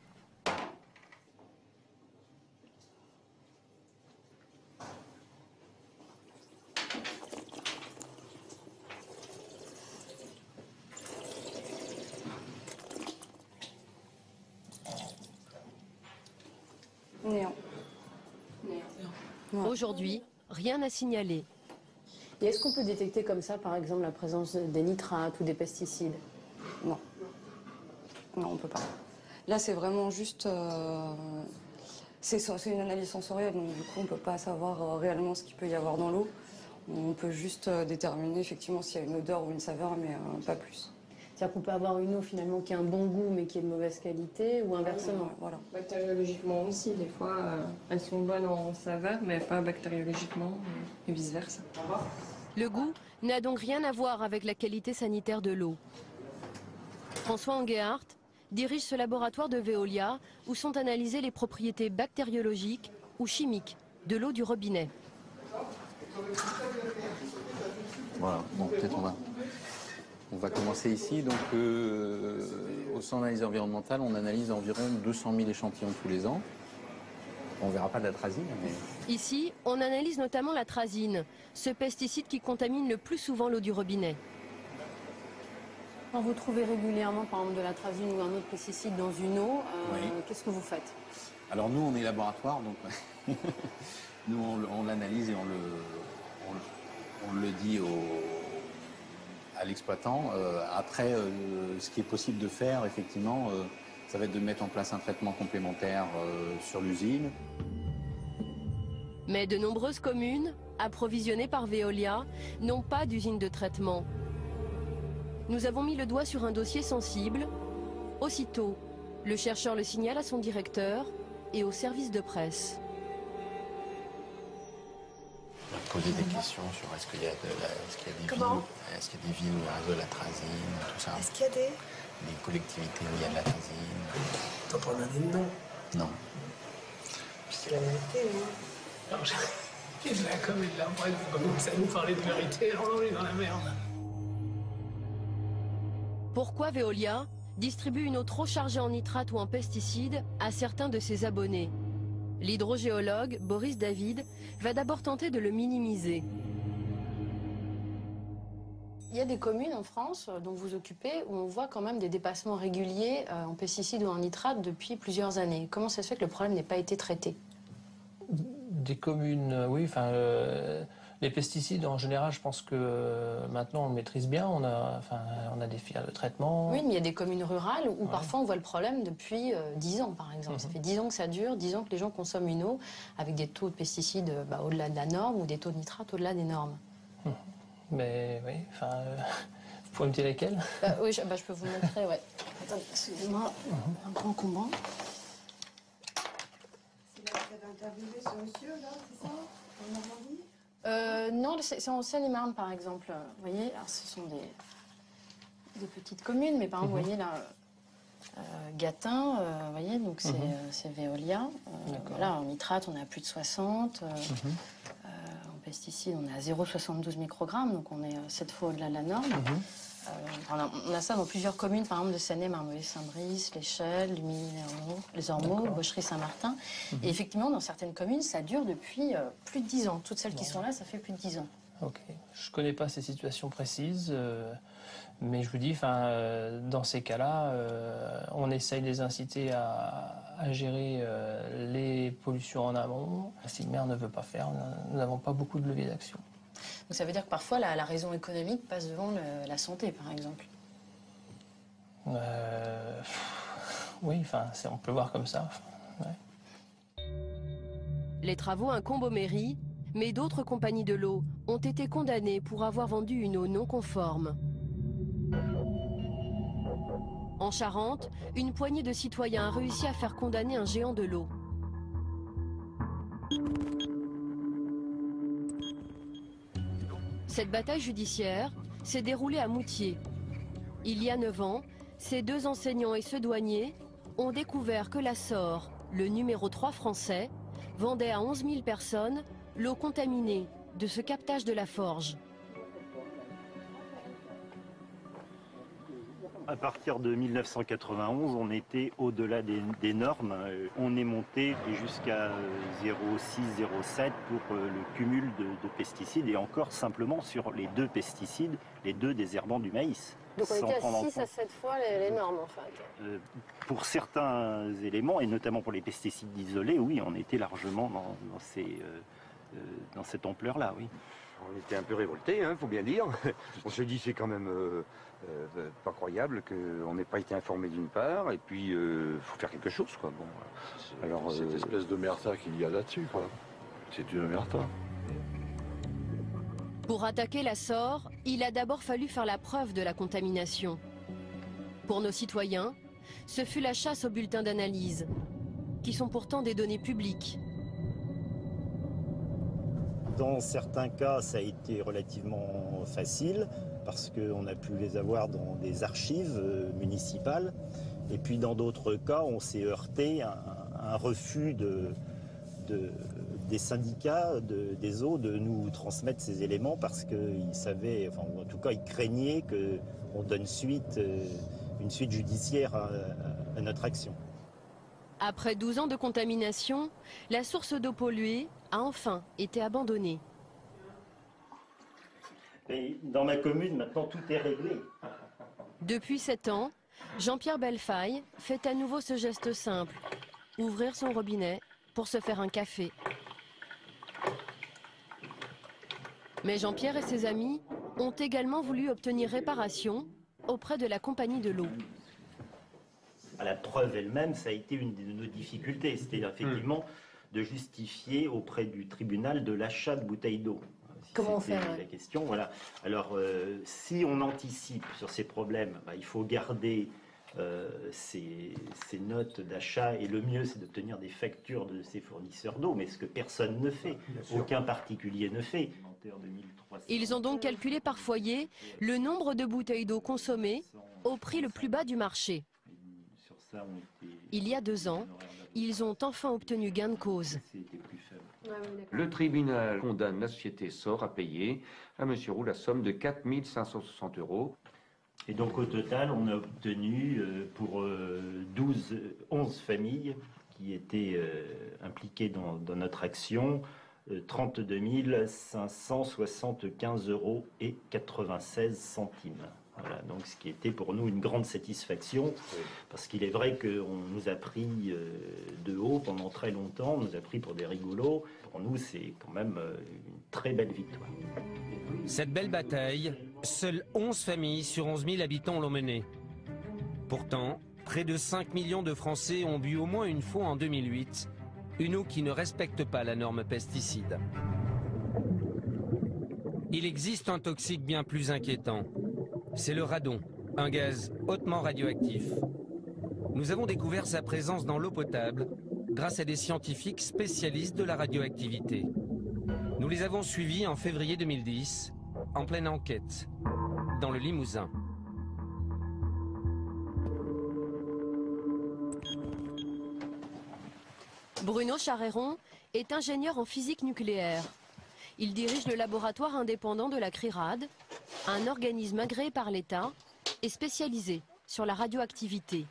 D: Néant.
H: Aujourd'hui, rien à signaler.
X: Et est-ce qu'on peut détecter comme ça, par exemple, la présence des nitrates ou des pesticides?
D: Non. Non, on ne peut pas. Là, c'est vraiment juste... c'est une analyse sensorielle, donc du coup, on ne peut pas savoir réellement ce qu'il peut y avoir dans l'eau. On peut juste déterminer effectivement s'il y a une odeur ou une saveur, mais pas plus.
X: C'est-à-dire qu'on peut avoir une eau finalement qui a un bon goût mais qui est de mauvaise qualité ou inversement.
D: Voilà.
O: Bactériologiquement aussi, des fois, elles sont bonnes en saveur, mais pas bactériologiquement, et vice-versa.
H: Le goût n'a donc rien à voir avec la qualité sanitaire de l'eau. François Enguéhart dirige ce laboratoire de Veolia où sont analysées les propriétés bactériologiques ou chimiques de l'eau du robinet.
S: Voilà, bon, peut-être on va commencer ici. Donc, au centre d'analyse environnementale, on analyse environ 200 000 échantillons tous les ans. On ne verra pas de l'atrazine, mais...
H: Ici, on analyse notamment l'atrazine, ce pesticide qui contamine le plus souvent l'eau du robinet.
X: Quand vous trouvez régulièrement, par exemple, de l'atrazine ou un autre pesticide dans une eau,
S: Oui.
X: qu'est-ce que vous faites?
S: Alors nous, on est laboratoire, donc nous, on l'analyse et on le dit à l'exploitant. Après, ce qui est possible de faire, effectivement, ça va être de mettre en place un traitement complémentaire sur l'usine.
H: Mais de nombreuses communes, approvisionnées par Veolia, n'ont pas d'usine de traitement. Nous avons mis le doigt sur un dossier sensible. Aussitôt, le chercheur le signale à son directeur et au service de presse.
T: On va poser des questions sur est-ce qu'il y a des villes où il y a un réseau de l'atrazine, tout ça.
V: Est-ce qu'il y a des
T: collectivités où il y a de l'atrazine.
V: T'en prends un des noms?
T: Non.
V: C'est la vérité, hein.
Z: Alors, là, comme il l'a après, vous commencez à nous parler de vérité, alors on est dans la merde.
H: Pourquoi Veolia distribue une eau trop chargée en nitrate ou en pesticides à certains de ses abonnés? L'hydrogéologue Boris David va d'abord tenter de le minimiser.
X: Il y a des communes en France dont vous occupez où on voit quand même des dépassements réguliers en pesticides ou en nitrates depuis plusieurs années. Comment ça se fait que le problème n'ait pas été traité?
Z: Des communes, oui, enfin, les pesticides en général, je pense que maintenant on le maîtrise bien, on a des filières de traitement.
X: Oui, mais il y a des communes rurales où parfois on voit le problème depuis 10 ans par exemple. Ça fait 10 ans que ça dure, 10 ans que les gens consomment une eau avec des taux de pesticides au-delà de la norme ou des taux de nitrate au-delà des normes.
Z: Mais oui, enfin, vous pouvez me dire lesquels?
X: Oui, je peux vous montrer, ouais. Attendez, excusez-moi, un grand combat.
V: Interviewé ce monsieur, là, c'est ça? En Normandie?
X: Non, c'est en Seine-et-Marne, par exemple. Vous voyez, alors, ce sont des petites communes, mais par exemple, vous voyez là, Gatin, vous voyez, donc c'est Veolia. Là, en nitrate, on est à plus de 60. En pesticides, on est à 0,72 microgrammes, donc on est 7 fois au-delà de la norme. On a ça dans plusieurs communes, par exemple de Seine, Marmoutier, Saint-Brice, l'Échelle, les Ormeaux, Bochery, Saint-Martin. Et effectivement, dans certaines communes, ça dure depuis plus de 10 ans. Toutes celles qui sont là, ça fait plus de 10 ans.
Z: Ok. Je ne connais pas ces situations précises, mais je vous dis, dans ces cas-là, on essaye de les inciter à gérer les pollutions en amont. Si le maire ne veut pas faire, nous n'avons pas beaucoup de levier d'action.
X: Donc ça veut dire que parfois la raison économique passe devant la santé, par exemple.
Z: Oui, on peut voir comme ça. Ouais.
H: Les travaux incombent aux mairies, mais d'autres compagnies de l'eau ont été condamnées pour avoir vendu une eau non conforme. En Charente, une poignée de citoyens a réussi à faire condamner un géant de l'eau. Cette bataille judiciaire s'est déroulée à Moutier. Il y a 9 ans, ces 2 enseignants et ce douanier ont découvert que la SOR, le numéro 3 français, vendait à 11 000 personnes l'eau contaminée de ce captage de la Forge.
C: À partir de 1991, on était au-delà des normes. On est monté jusqu'à 0,6, 0,7 pour le cumul de pesticides et encore simplement sur les 2 pesticides, les 2 désherbants du maïs.
X: Donc on était à 6 à 7 fois les normes en fait.
C: Pour certains éléments, et notamment pour les pesticides isolés, oui, on était largement dans cette ampleur-là, oui.
J: On était un peu révoltés, hein, faut bien dire. On s'est dit c'est quand même pas croyable qu'on n'ait pas été informé d'une part, et puis faut faire quelque chose, quoi. Bon,
K: alors cette espèce de merta qu'il y a là-dessus, quoi. C'est une merta.
H: Pour attaquer la SOR, il a d'abord fallu faire la preuve de la contamination. Pour nos citoyens, ce fut la chasse aux bulletins d'analyse, qui sont pourtant des données publiques.
C: Dans certains cas, ça a été relativement facile parce qu'on a pu les avoir dans des archives municipales. Et puis dans d'autres cas, on s'est heurté à un refus des syndicats des eaux de nous transmettre ces éléments parce qu'ils savaient, enfin en tout cas ils craignaient qu'on donne une suite judiciaire à notre action.
H: Après 12 ans de contamination, la source d'eau polluée a enfin été abandonnée.
C: Et dans ma commune, maintenant, tout est réglé.
H: Depuis 7 ans, Jean-Pierre Bellefaille fait à nouveau ce geste simple, ouvrir son robinet pour se faire un café. Mais Jean-Pierre et ses amis ont également voulu obtenir réparation auprès de la compagnie de l'eau.
C: La preuve elle-même, ça a été une de nos difficultés, c'était effectivement de justifier auprès du tribunal de l'achat de bouteilles d'eau.
X: Comment faire
C: la question, voilà. Alors, si on anticipe sur ces problèmes, il faut garder ces notes d'achat et le mieux, c'est d'obtenir des factures de ces fournisseurs d'eau, mais ce que personne ne fait, aucun particulier ne fait.
H: Ils ont donc calculé par foyer le nombre de bouteilles d'eau consommées au prix le plus bas du marché. Il y a 2 ans, ils ont enfin obtenu gain de cause.
L: Le tribunal condamne la société SOR à payer à M. Roux la somme de 4 560 €.
C: Et donc au total, on a obtenu pour 11 familles qui étaient impliquées dans notre action 32 575 € et 96 centimes. Voilà, donc ce qui était pour nous une grande satisfaction, parce qu'il est vrai qu'on nous a pris de haut pendant très longtemps, on nous a pris pour des rigolos. Pour nous, c'est quand même une très belle victoire.
N: Cette belle bataille, seules 11 familles sur 11 000 habitants l'ont menée. Pourtant, près de 5 millions de Français ont bu au moins une fois en 2008 une eau qui ne respecte pas la norme pesticide. Il existe un toxique bien plus inquiétant. C'est le radon, un gaz hautement radioactif. Nous avons découvert sa présence dans l'eau potable grâce à des scientifiques spécialistes de la radioactivité. Nous les avons suivis en février 2010, en pleine enquête, dans le Limousin.
H: Bruno Charéron est ingénieur en physique nucléaire. Il dirige le laboratoire indépendant de la CRIRAD, un organisme agréé par l'État et spécialisé sur la radioactivité.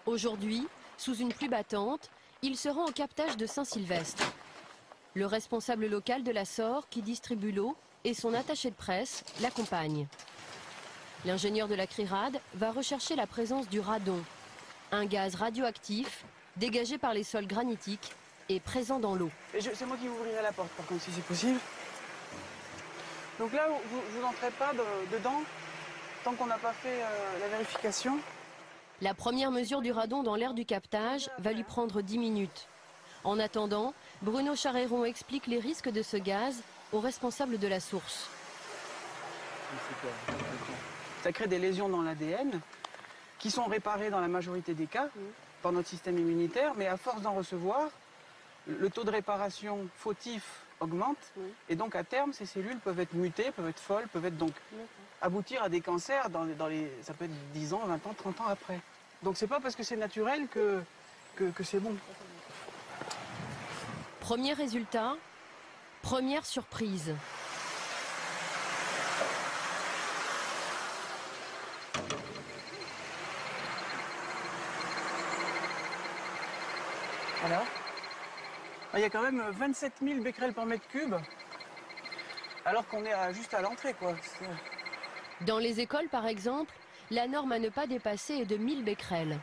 H: Aujourd'hui, sous une pluie battante, il se rend au captage de Saint-Sylvestre. Le responsable local de la SOR, qui distribue l'eau, et son attaché de presse l'accompagnent. L'ingénieur de la CRIRAD va rechercher la présence du radon, un gaz radioactif dégagé par les sols granitiques et présent dans l'eau.
B: C'est moi qui vous ouvrirai la porte, par contre, si c'est possible. Donc là, vous n'entrez pas dedans tant qu'on n'a pas fait la vérification.
H: La première mesure du radon dans l'air du captage va lui prendre 10 minutes. En attendant, Bruno Charéron explique les risques de ce gaz aux responsables de la source.
B: Ça crée des lésions dans l'ADN qui sont réparées dans la majorité des cas par notre système immunitaire, mais à force d'en recevoir, le taux de réparation fautif augmente et donc à terme, ces cellules peuvent être mutées, peuvent être folles, peuvent être donc aboutir à des cancers ça peut être 10 ans, 20 ans, 30 ans après. Donc c'est pas parce que c'est naturel que c'est bon.
H: Premier résultat, première surprise.
B: Alors, il y a quand même 27 000 becquerels par mètre cube, alors qu'on est juste à l'entrée, quoi.
H: Dans les écoles, par exemple, la norme à ne pas dépasser est de 1000 becquerels.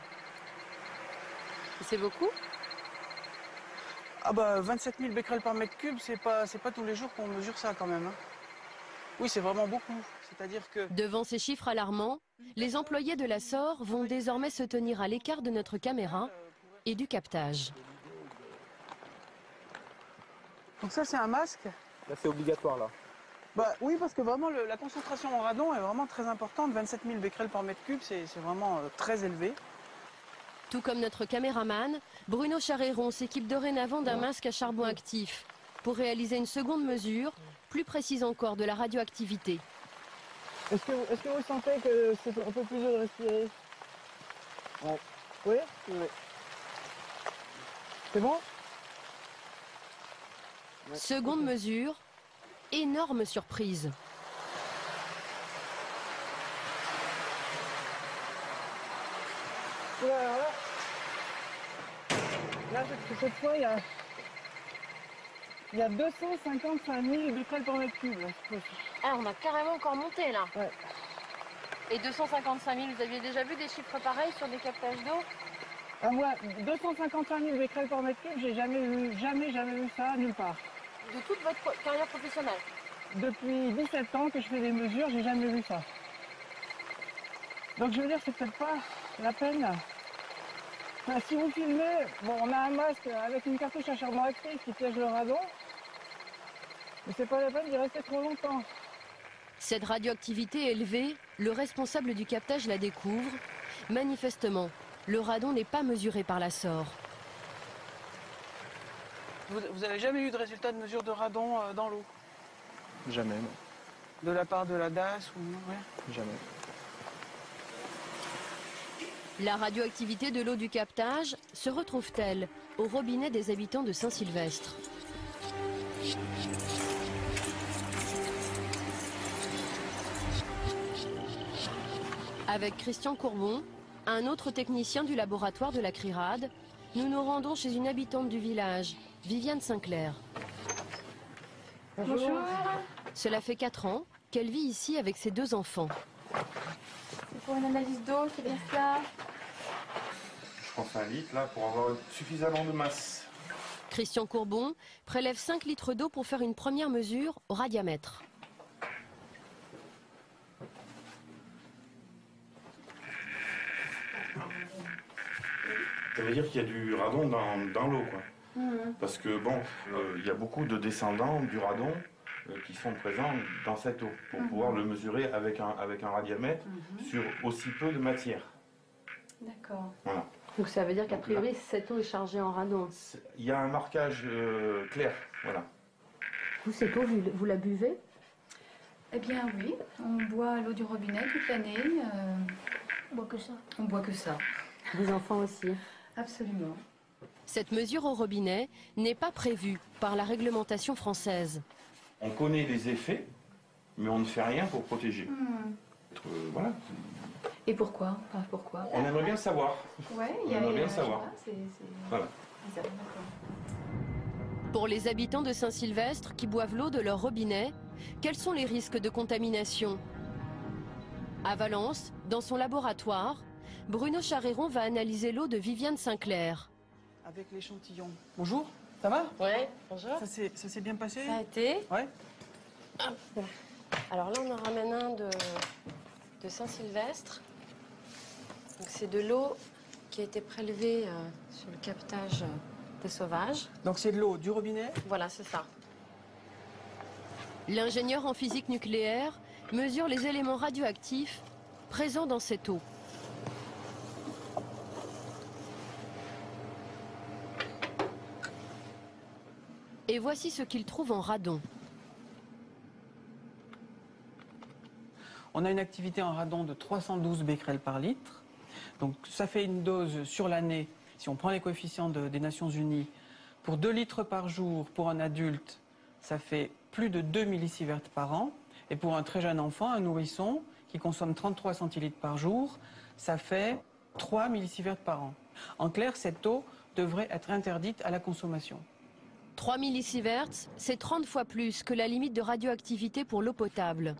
H: C'est beaucoup?
B: Ah bah 27 000 becquerels par mètre cube, c'est pas tous les jours qu'on mesure ça quand même. Hein. Oui, c'est vraiment beaucoup. C'est-à-dire que...
H: Devant ces chiffres alarmants, les employés de la SOR vont désormais se tenir à l'écart de notre caméra et du captage.
B: Donc ça, c'est un masque.
F: Là, c'est obligatoire, là.
B: Bah oui, parce que vraiment, la concentration en radon est vraiment très importante. 27 000 becquerels par mètre cube, c'est vraiment très élevé.
H: Tout comme notre caméraman, Bruno Charéron s'équipe dorénavant d'un masque à charbon actif pour réaliser une seconde mesure, plus précise encore, de la radioactivité.
B: Est-ce que vous sentez que c'est un peu plus dur de respirer? Ouais. Oui? Oui. C'est bon?
H: Seconde mesure, énorme surprise.
B: Là, cette fois, il y a 255 000 becquerels par mètre cube.
X: Ah, on a carrément encore monté là.
B: Ouais.
X: Et 255 000, vous aviez déjà vu des chiffres pareils sur des captages d'eau?
B: Ah, moi, 255 000 becquerels par mètre cube, j'ai jamais vu ça nulle part.
X: De toute votre carrière professionnelle?
B: Depuis 17 ans que je fais des mesures, j'ai jamais vu ça. Donc je veux dire, c'est peut-être pas la peine. Enfin, si vous filmez, bon, on a un masque avec une cartouche à charbon actif qui piège le radon, mais c'est pas la peine d'y rester trop longtemps.
H: Cette radioactivité élevée, le responsable du captage la découvre. Manifestement, le radon n'est pas mesuré par la SOR.
B: Vous avez jamais eu de résultat de mesure de radon dans l'eau?
F: Jamais, non.
B: De la part de la DAS ou ouais.
F: Jamais.
H: La radioactivité de l'eau du captage se retrouve-t-elle au robinet des habitants de Saint-Sylvestre? Avec Christian Courbon, un autre technicien du laboratoire de la CRIRAD, nous nous rendons chez une habitante du village, Viviane Sinclair.
B: Bonjour.
H: Cela fait 4 ans qu'elle vit ici avec ses 2 enfants.
M: C'est pour une analyse d'eau, c'est bien ça?
P: Je pense 1 litre là pour avoir suffisamment de masse.
H: Christian Courbon prélève 5 litres d'eau pour faire une première mesure au radiamètre.
P: Ça veut dire qu'il y a du radon dans l'eau, quoi. Parce que bon, il y a beaucoup de descendants du radon qui sont présents dans cette eau pour pouvoir le mesurer avec un radiamètre sur aussi peu de matière.
M: D'accord.
P: Voilà.
X: Donc ça veut dire qu'a priori cette eau est chargée en radon.
P: Il y a un marquage clair, voilà.
X: Vous, cette eau, vous la buvez?
M: Eh bien oui, on boit l'eau du robinet toute l'année.
X: On boit que ça.
M: On boit que ça.
X: Les enfants aussi?
M: Absolument.
H: Cette mesure au robinet n'est pas prévue par la réglementation française.
P: On connaît les effets, mais on ne fait rien pour protéger. Voilà.
M: Et pourquoi? Enfin, pourquoi?
P: On aimerait bien savoir.
M: Ouais,
P: on aimerait bien savoir. Voilà.
H: Pour les habitants de Saint-Sylvestre qui boivent l'eau de leur robinet, quels sont les risques de contamination? À Valence, dans son laboratoire, Bruno Charéron va analyser l'eau de Viviane Sinclair.
B: Avec l'échantillon. Bonjour, ça va?
X: Ouais, bonjour.
B: Ça s'est bien passé?
X: Ça a été.
B: Ouais.
X: Hop. Alors là, on en ramène un de Saint-Sylvestre. C'est de l'eau qui a été prélevée sur le captage des sauvages.
B: Donc c'est de l'eau du robinet?
X: Voilà, c'est ça.
H: L'ingénieur en physique nucléaire mesure les éléments radioactifs présents dans cette eau. Et voici ce qu'il trouve en radon.
B: On a une activité en radon de 312 becquerels par litre. Donc ça fait une dose sur l'année, si on prend les coefficients des Nations Unies, pour 2 litres par jour pour un adulte, ça fait plus de 2 millisieverts par an. Et pour un très jeune enfant, un nourrisson, qui consomme 33 centilitres par jour, ça fait 3 millisieverts par an. En clair, cette eau devrait être interdite à la consommation.
H: 3 millisieverts, c'est 30 fois plus que la limite de radioactivité pour l'eau potable.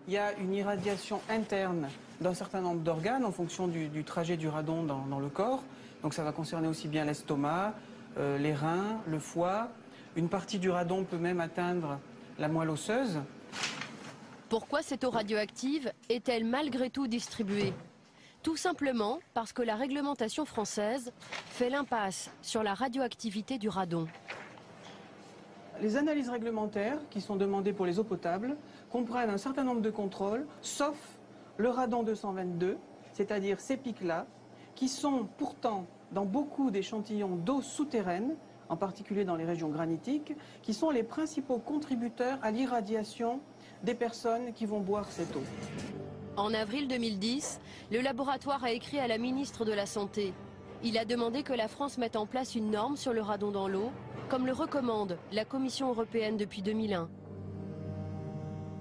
B: Il y a une irradiation interne d'un certain nombre d'organes en fonction du trajet du radon dans le corps. Donc ça va concerner aussi bien l'estomac, les reins, le foie. Une partie du radon peut même atteindre la moelle osseuse.
H: Pourquoi cette eau radioactive est-elle malgré tout distribuée? Tout simplement parce que la réglementation française fait l'impasse sur la radioactivité du radon.
B: Les analyses réglementaires qui sont demandées pour les eaux potables comprennent un certain nombre de contrôles, sauf le radon 222, c'est-à-dire ces pics-là, qui sont pourtant dans beaucoup d'échantillons d'eau souterraine, en particulier dans les régions granitiques, qui sont les principaux contributeurs à l'irradiation des personnes qui vont boire cette eau.
H: En avril 2010, le laboratoire a écrit à la ministre de la Santé. Il a demandé que la France mette en place une norme sur le radon dans l'eau, comme le recommande la Commission européenne depuis 2001.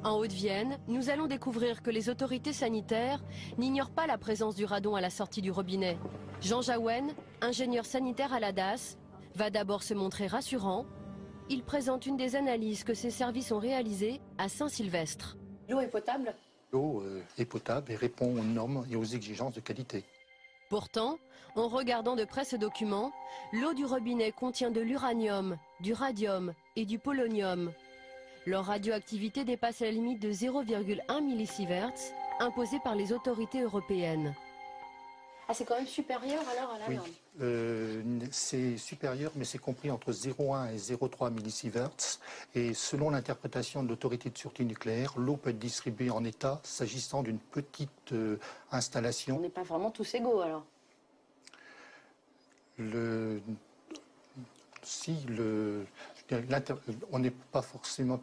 H: En Haute-Vienne, nous allons découvrir que les autorités sanitaires n'ignorent pas la présence du radon à la sortie du robinet. Jean Jaouen, ingénieur sanitaire à la DAS, va d'abord se montrer rassurant. Il présente une des analyses que ses services ont réalisées à Saint-Sylvestre.
X: L'eau est potable?
E: L'eau est potable et répond aux normes et aux exigences de qualité.
H: Pourtant, en regardant de près ce document, l'eau du robinet contient de l'uranium, du radium et du polonium. Leur radioactivité dépasse la limite de 0,1 millisieverts imposée par les autorités européennes.
X: Ah, c'est quand même supérieur alors à la norme?
E: C'est supérieur, mais c'est compris entre 0,1 et 0,3 millisieverts. Et selon l'interprétation de l'autorité de sûreté nucléaire, l'eau peut être distribuée en état s'agissant d'une petite installation.
X: On n'est pas vraiment tous égaux alors?
E: On n'est pas forcément...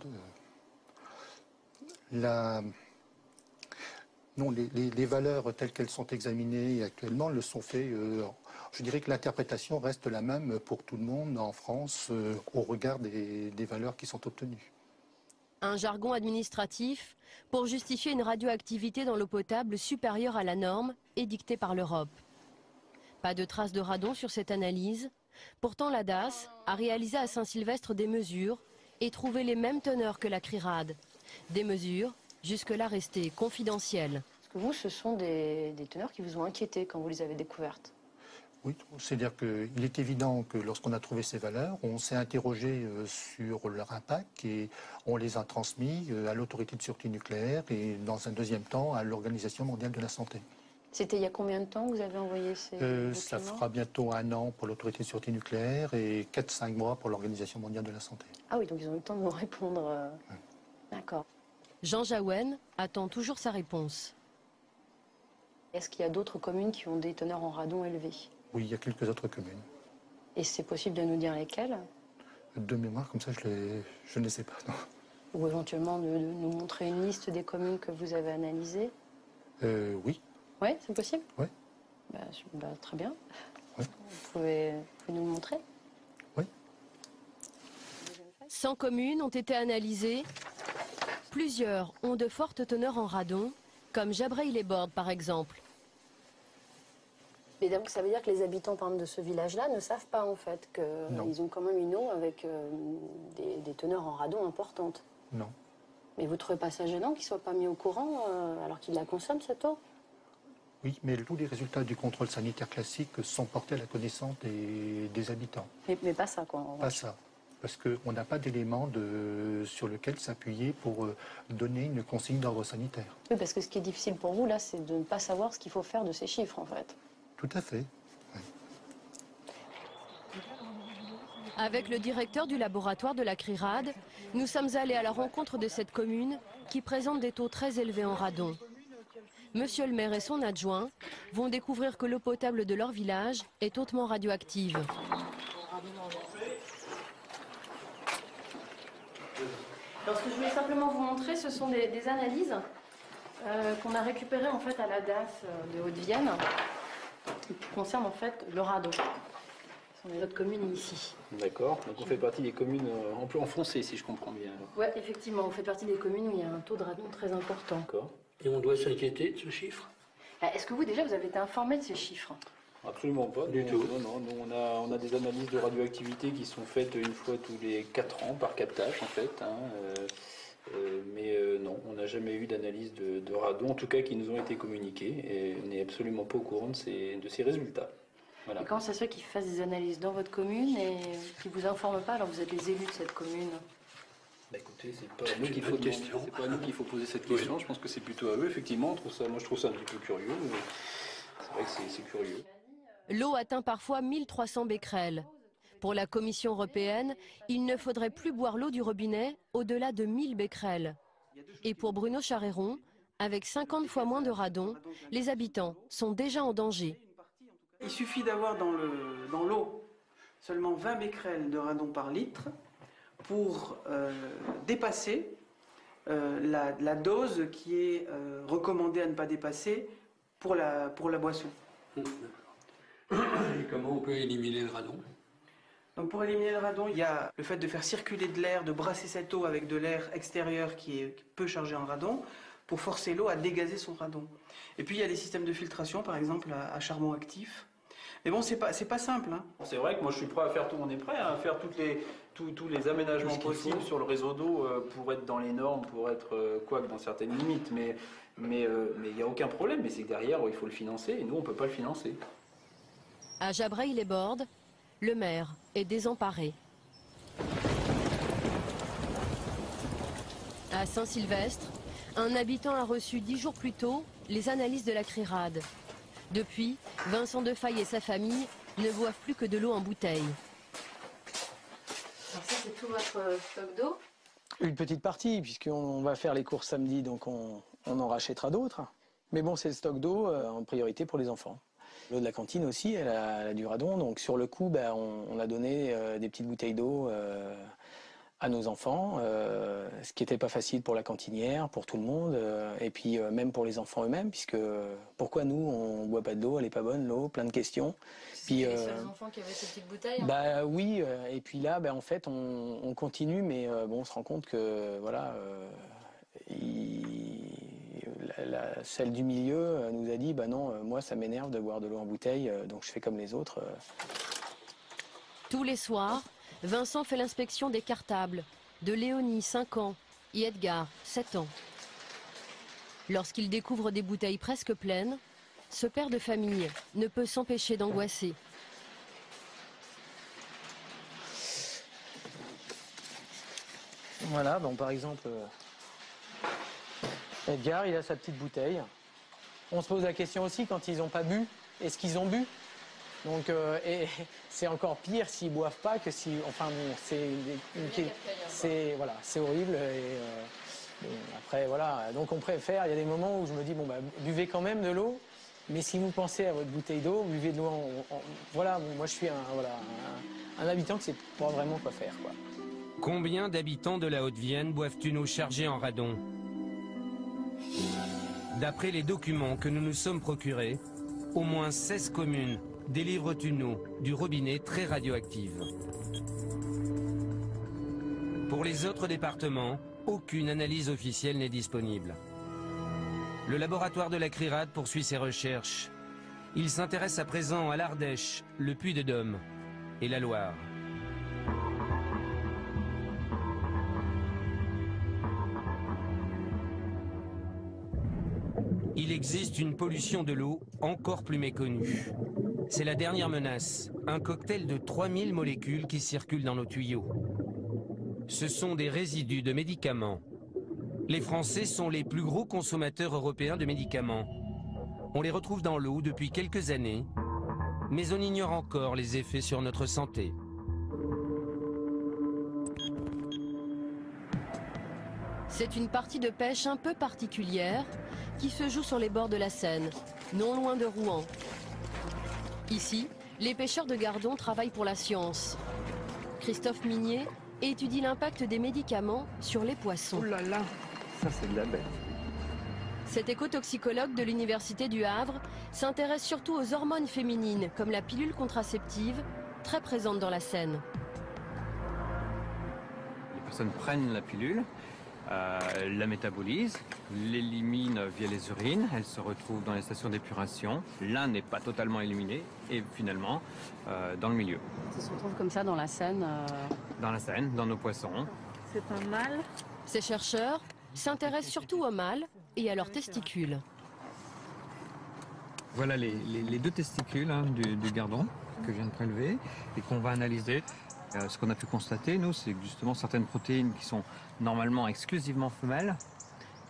E: Non, les valeurs telles qu'elles sont examinées actuellement le sont faites. Je dirais que l'interprétation reste la même pour tout le monde en France au regard des valeurs qui sont obtenues.
H: Un jargon administratif pour justifier une radioactivité dans l'eau potable supérieure à la norme édictée par l'Europe. Pas de traces de radon sur cette analyse. Pourtant, la DAS a réalisé à Saint-Sylvestre des mesures et trouvé les mêmes teneurs que la CRIRAD. Des mesures jusque-là restées confidentielles.
X: Est-ce que vous, ce sont des teneurs qui vous ont inquiété quand vous les avez découvertes?
E: Oui, c'est-à-dire qu'il est évident que lorsqu'on a trouvé ces valeurs, on s'est interrogé sur leur impact et on les a transmis à l'autorité de sûreté nucléaire et dans un deuxième temps à l'Organisation mondiale de la santé.
X: C'était il y a combien de temps que vous avez envoyé ces documents?
E: Ça fera bientôt 1 an pour l'autorité de sûreté nucléaire et 4-5 mois pour l'Organisation mondiale de la santé.
X: Ah oui, donc ils ont eu le temps de vous répondre. D'accord.
H: Jean Jaouen attend toujours sa réponse.
X: Est-ce qu'il y a d'autres communes qui ont des teneurs en radon élevés?
E: Oui, il y a quelques autres communes.
X: Et c'est possible de nous dire lesquelles?
E: De mémoire, comme ça, je ne les sais pas. Non.
X: Ou éventuellement de nous montrer une liste des communes que vous avez analysées?
E: Oui.
X: Oui, c'est possible?
E: Oui.
X: Très bien.
E: Oui.
X: Vous pouvez nous le montrer?
H: 100 communes ont été analysées. Plusieurs ont de fortes teneurs en radon, comme Jabrail-les-Bordes par exemple.
X: Et donc ça veut dire que les habitants par exemple, de ce village-là ne savent pas en fait qu'ils ont quand même une eau avec des teneurs en radon importantes.
E: Non.
X: Mais vous ne trouvez pas ça gênant qu'ils ne soient pas mis au courant alors qu'ils la consomment cette eau?
E: Oui, mais tous les résultats du contrôle sanitaire classique sont portés à la connaissance des habitants.
X: Mais pas ça quoi.
E: Pas ça. Parce qu'on n'a pas d'éléments sur lequel s'appuyer pour donner une consigne d'ordre sanitaire.
X: Oui, parce que ce qui est difficile pour vous là, c'est de ne pas savoir ce qu'il faut faire de ces chiffres en fait.
E: Tout à fait. Oui.
H: Avec le directeur du laboratoire de la CRIRAD, nous sommes allés à la rencontre de cette commune qui présente des taux très élevés en radon. Monsieur le maire et son adjoint vont découvrir que l'eau potable de leur village est hautement radioactive.
X: Alors, ce que je voulais simplement vous montrer, ce sont des analyses qu'on a récupérées en fait à la DAS de Haute-Vienne, qui concernent en fait le radon. Ce sont les autres communes ici.
F: D'accord, donc on fait partie des communes enfoncées, si je comprends bien.
X: Oui, effectivement, on fait partie des communes où il y a un taux de radon très important.
F: D'accord.
G: Et on doit s'inquiéter de ce chiffre?
X: Est-ce que vous déjà vous avez été informé de ces chiffres?
F: Absolument pas. Du tout. Non, nous on a des analyses de radioactivité qui sont faites une fois tous les 4 ans par captage en fait. Mais non, on n'a jamais eu d'analyse de radon, en tout cas qui nous ont été communiquées, et on n'est absolument pas au courant de ces résultats. Voilà.
X: Et comment ça se fait qu'ils fassent des analyses dans votre commune et qu'ils ne vous informent pas alors que vous êtes les élus de cette commune?
F: Bah écoutez, c'est pas à nous qu'il faut poser cette question. Je pense que c'est plutôt à eux. Effectivement, moi je trouve ça un petit peu curieux. C'est vrai que c'est curieux.
H: L'eau atteint parfois 1300 becquerels. Pour la Commission européenne, il ne faudrait plus boire l'eau du robinet au-delà de 1000 becquerels. Et pour Bruno Charéron, avec 50 fois moins de radon, les habitants sont déjà en danger.
B: Il suffit d'avoir dans l'eau seulement 20 becquerels de radon par litre pour dépasser la dose qui est recommandée à ne pas dépasser pour la boisson.
G: Et comment on peut éliminer le radon?
B: Donc pour éliminer le radon, il y a le fait de faire circuler de l'air, de brasser cette eau avec de l'air extérieur qui est peu chargé en radon, pour forcer l'eau à dégazer son radon. Et puis il y a des systèmes de filtration, par exemple à charbon actif. Mais bon, c'est pas simple. Hein.
F: C'est vrai que moi je suis prêt à faire tout, on est prêt à faire tous les aménagements possibles sur le réseau d'eau pour être dans les normes, pour être quoique dans certaines limites. Mais il n'y a aucun problème. Mais c'est que derrière, il faut le financer et nous, on ne peut pas le financer.
H: À Jabrail-les-Bordes, le maire est désemparé. À Saint-Sylvestre, un habitant a reçu 10 jours plus tôt les analyses de la CRIRAD. Depuis, Vincent Defaille et sa famille ne boivent plus que de l'eau en bouteille.
X: Alors ça, c'est tout votre stock d'eau?
I: Une petite partie, puisqu'on va faire les courses samedi, donc on en rachètera d'autres. Mais bon, c'est le stock d'eau en priorité pour les enfants. L'eau de la cantine aussi, elle a du radon. Donc sur le coup, on a donné des petites bouteilles d'eau à nos enfants, ce qui n'était pas facile pour la cantinière, pour tout le monde, et puis même pour les enfants eux-mêmes, puisque pourquoi nous, on ne boit pas de l'eau, elle n'est pas bonne l'eau, plein de questions.
X: Puis, les seuls enfants qui avaient ces petites bouteilles?
I: Oui, et puis là, en fait, on continue, mais on se rend compte que, voilà, celle du milieu nous a dit, non, moi ça m'énerve de boire de l'eau en bouteille, donc je fais comme les autres.
H: Tous les soirs, Vincent fait l'inspection des cartables de Léonie, 5 ans, et Edgar, 7 ans. Lorsqu'il découvre des bouteilles presque pleines, ce père de famille ne peut s'empêcher d'angoisser.
I: Voilà, par exemple, Edgar, il a sa petite bouteille. On se pose la question aussi, quand ils n'ont pas bu, est-ce qu'ils ont bu? Donc, et c'est encore pire s'ils ne boivent pas que si... Enfin bon, c'est horrible. Et, après, voilà. Donc on préfère, il y a des moments où je me dis, buvez quand même de l'eau, mais si vous pensez à votre bouteille d'eau, buvez de l'eau voilà, moi je suis un habitant qui ne sait pas vraiment quoi faire, quoi.
N: Combien d'habitants de la Haute-Vienne boivent une eau chargée en radon? D'après les documents que nous nous sommes procurés, au moins 16 communes délivrent une eau du robinet très radioactive. Pour les autres départements, aucune analyse officielle n'est disponible. Le laboratoire de la CRIRAD poursuit ses recherches. Il s'intéresse à présent à l'Ardèche, le Puy-de-Dôme et la Loire. Il existe une pollution de l'eau encore plus méconnue. C'est la dernière menace, un cocktail de 3000 molécules qui circulent dans nos tuyaux. Ce sont des résidus de médicaments. Les Français sont les plus gros consommateurs européens de médicaments. On les retrouve dans l'eau depuis quelques années, mais on ignore encore les effets sur notre santé.
H: C'est une partie de pêche un peu particulière qui se joue sur les bords de la Seine, non loin de Rouen. Ici, les pêcheurs de Gardon travaillent pour la science. Christophe Minier étudie l'impact des médicaments sur les poissons.
A: Oh là là, ça c'est de la bête.
H: Cet écotoxicologue de l'Université du Havre s'intéresse surtout aux hormones féminines, comme la pilule contraceptive, très présente dans la Seine.
Q: Les personnes prennent la pilule, la métabolisent, l'éliminent via les urines, elle se retrouve dans les stations d'épuration. L'un n'est pas totalement éliminé et finalement dans le milieu.
X: Ça se retrouve comme ça dans la Seine
Q: Dans la Seine, dans nos poissons.
X: C'est un mâle.
H: Ces chercheurs s'intéressent surtout aux mâles et à leurs testicules.
Q: Voilà les deux testicules du gardon que je viens de prélever et qu'on va analyser. Ce qu'on a pu constater, nous, c'est que justement certaines protéines qui sont normalement exclusivement femelles,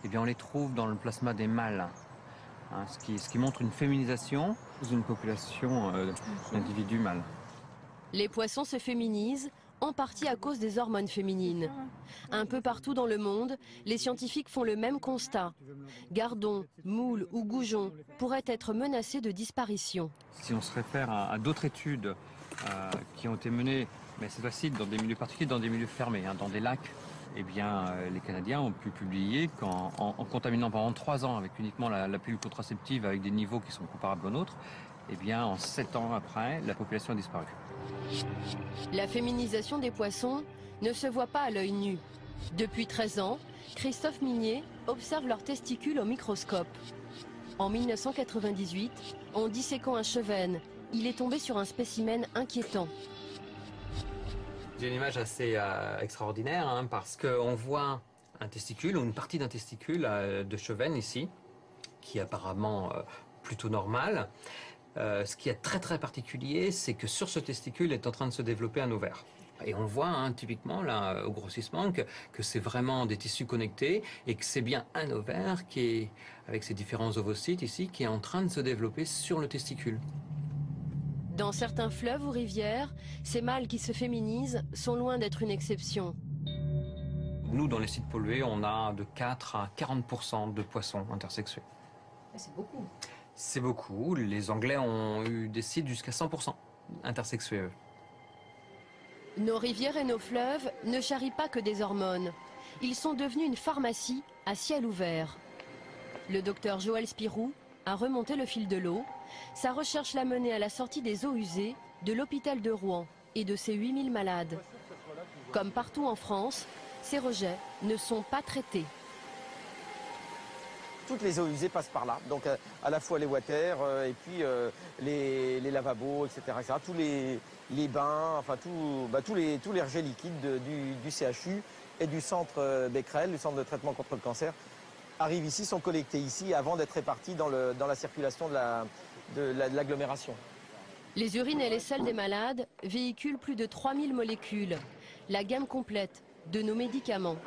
Q: eh bien on les trouve dans le plasma des mâles. Ce qui montre une féminisation d'une population d'individus mâles.
H: Les poissons se féminisent, en partie à cause des hormones féminines. Un peu partout dans le monde, les scientifiques font le même constat. Gardons, moules ou goujons pourraient être menacés de disparition.
Q: Si on se réfère à d'autres études qui ont été menées, mais cette fois-ci dans des milieux particuliers, dans des milieux fermés, dans des lacs, eh bien, les Canadiens ont pu publier qu'en contaminant pendant 3 ans avec uniquement la pilule contraceptive avec des niveaux qui sont comparables aux nôtres, eh bien, en 7 ans après, la population a disparu.
H: La féminisation des poissons ne se voit pas à l'œil nu. Depuis 13 ans, Christophe Minier observe leurs testicules au microscope. En 1998, en disséquant un chevenne, il est tombé sur un spécimen inquiétant.
Q: J'ai une image assez extraordinaire parce qu'on voit un testicule ou une partie d'un testicule de chevenne ici, qui est apparemment plutôt normal. Ce qui est très très particulier, c'est que sur ce testicule est en train de se développer un ovaire. Et on voit typiquement là au grossissement que c'est vraiment des tissus connectés et que c'est bien un ovaire qui est, avec ses différents ovocytes ici, qui est en train de se développer sur le testicule.
H: Dans certains fleuves ou rivières, ces mâles qui se féminisent sont loin d'être une exception.
Q: Nous, dans les sites pollués, on a de 4 à 40% de poissons intersexués.
X: C'est beaucoup.
Q: C'est beaucoup. Les Anglais ont eu des sites jusqu'à 100% intersexués, eux.
H: Nos rivières et nos fleuves ne charrient pas que des hormones. Ils sont devenus une pharmacie à ciel ouvert. Le docteur Joël Spirou a remonté le fil de l'eau. Sa recherche l'a mené à la sortie des eaux usées de l'hôpital de Rouen et de ses 8000 malades. Comme partout en France, ces rejets ne sont pas traités.
R: Toutes les eaux usées passent par là, donc à la fois les water et puis les lavabos, etc., etc. Tous les bains, enfin tous les rejets liquides du CHU et du centre Becquerel, du centre de traitement contre le cancer, arrivent ici, sont collectés ici avant d'être répartis dans la circulation de l'agglomération.
H: Les urines et les selles des malades véhiculent plus de 3000 molécules, la gamme complète de nos médicaments.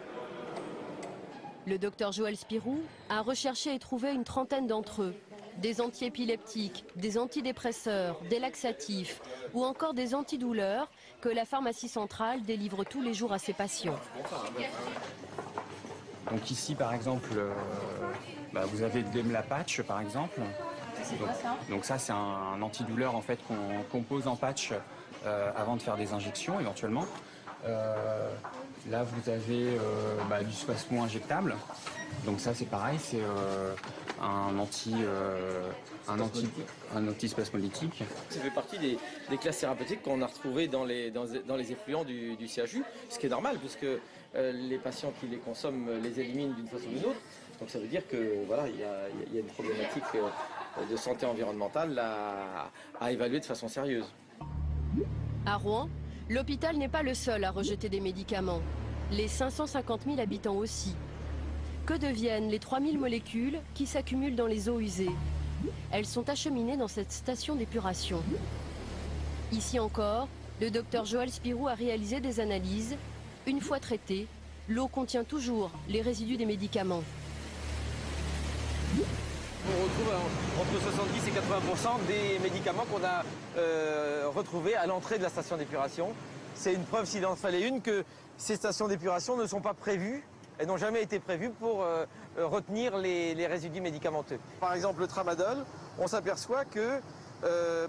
H: Le docteur Joël Spirou a recherché et trouvé une trentaine d'entre eux. Des antiépileptiques, des antidépresseurs, des laxatifs ou encore des antidouleurs que la pharmacie centrale délivre tous les jours à ses patients.
U: Donc ici par exemple, vous avez le Demla patch par exemple.
X: C'est quoi ça?
U: Donc ça c'est un antidouleur en fait qu'on pose en patch avant de faire des injections éventuellement. Là, vous avez du spasmo injectable. Donc ça, c'est pareil, c'est un antispasmolytique.
R: Ça fait partie des classes thérapeutiques qu'on a retrouvées dans les effluents du CHU, ce qui est normal puisque les patients qui les consomment les éliminent d'une façon ou d'une autre. Donc ça veut dire que voilà, il y a une problématique de santé environnementale à évaluer de façon sérieuse.
H: À Rouen, l'hôpital n'est pas le seul à rejeter des médicaments. Les 550 000 habitants aussi. Que deviennent les 3000 molécules qui s'accumulent dans les eaux usées? Elles sont acheminées dans cette station d'épuration. Ici encore, le docteur Joël Spirou a réalisé des analyses. Une fois traitée, l'eau contient toujours les résidus des médicaments.
R: On retrouve entre 70 et 80% des médicaments qu'on a retrouvés à l'entrée de la station d'épuration. C'est une preuve, s'il en fallait une, que ces stations d'épuration ne sont pas prévues. Elles n'ont jamais été prévues pour retenir les résidus médicamenteux. Par exemple, le tramadol, on s'aperçoit que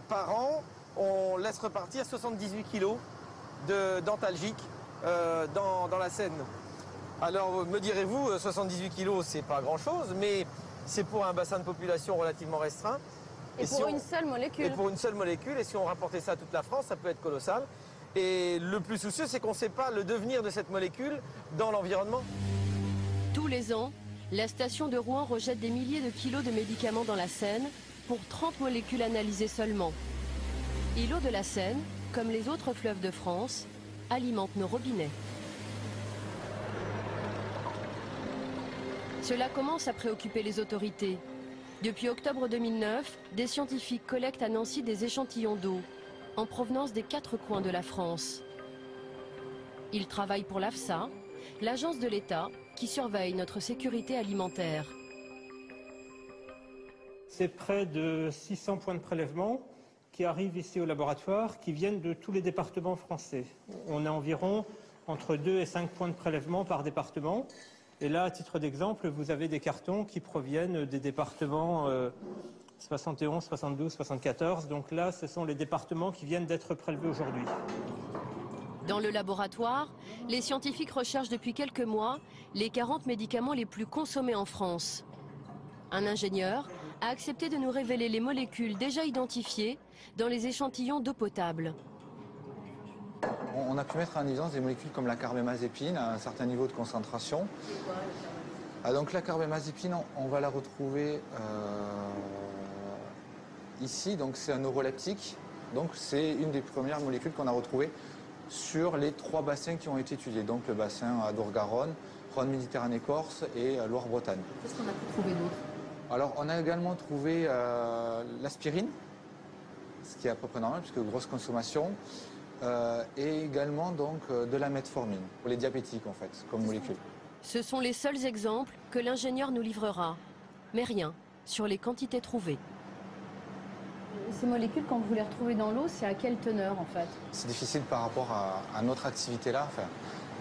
R: par an, on laisse repartir 78 kg d'antalgiques dans la Seine. Alors, me direz-vous, 78 kg, c'est pas grand-chose, mais c'est pour un bassin de population relativement restreint.
X: Et pour une seule molécule.
R: Et pour une seule molécule, et si on rapportait ça à toute la France, ça peut être colossal. Et le plus soucieux, c'est qu'on ne sait pas le devenir de cette molécule dans l'environnement.
H: Tous les ans, la station de Rouen rejette des milliers de kilos de médicaments dans la Seine pour 30 molécules analysées seulement. Et l'eau de la Seine, comme les autres fleuves de France, alimente nos robinets. Cela commence à préoccuper les autorités. Depuis octobre 2009, des scientifiques collectent à Nancy des échantillons d'eau en provenance des 4 coins de la France. Ils travaillent pour l'AFSA, l'agence de l'État qui surveille notre sécurité alimentaire.
D: C'est près de 600 points de prélèvement qui arrivent ici au laboratoire, qui viennent de tous les départements français. On a environ entre 2 et 5 points de prélèvement par département. Et là, à titre d'exemple, vous avez des cartons qui proviennent des départements 71, 72, 74. Donc là, ce sont les départements qui viennent d'être prélevés aujourd'hui.
H: Dans le laboratoire, les scientifiques recherchent depuis quelques mois les 40 médicaments les plus consommés en France. Un ingénieur a accepté de nous révéler les molécules déjà identifiées dans les échantillons d'eau potable.
O: On a pu mettre en évidence des molécules comme la carbamazépine à un certain niveau de concentration. Donc la carbamazépine, on va la retrouver ici. Donc c'est un neuroleptique. Donc c'est une des premières molécules qu'on a retrouvées sur les 3 bassins qui ont été étudiés. Donc le bassin Adour-Garonne, Rhône-Méditerranée-Corse et Loire-Bretagne.
X: Qu'est-ce qu'on a pu trouver d'autre?
O: Alors on a également trouvé l'aspirine, ce qui est à peu près normal puisque grosse consommation. Et également donc de la metformine, pour les diabétiques en fait, comme molécule.
H: Ce sont les seuls exemples que l'ingénieur nous livrera, mais rien sur les quantités trouvées.
X: Ces molécules, quand vous les retrouvez dans l'eau, c'est à quelle teneur en fait?
O: C'est difficile par rapport à notre activité là,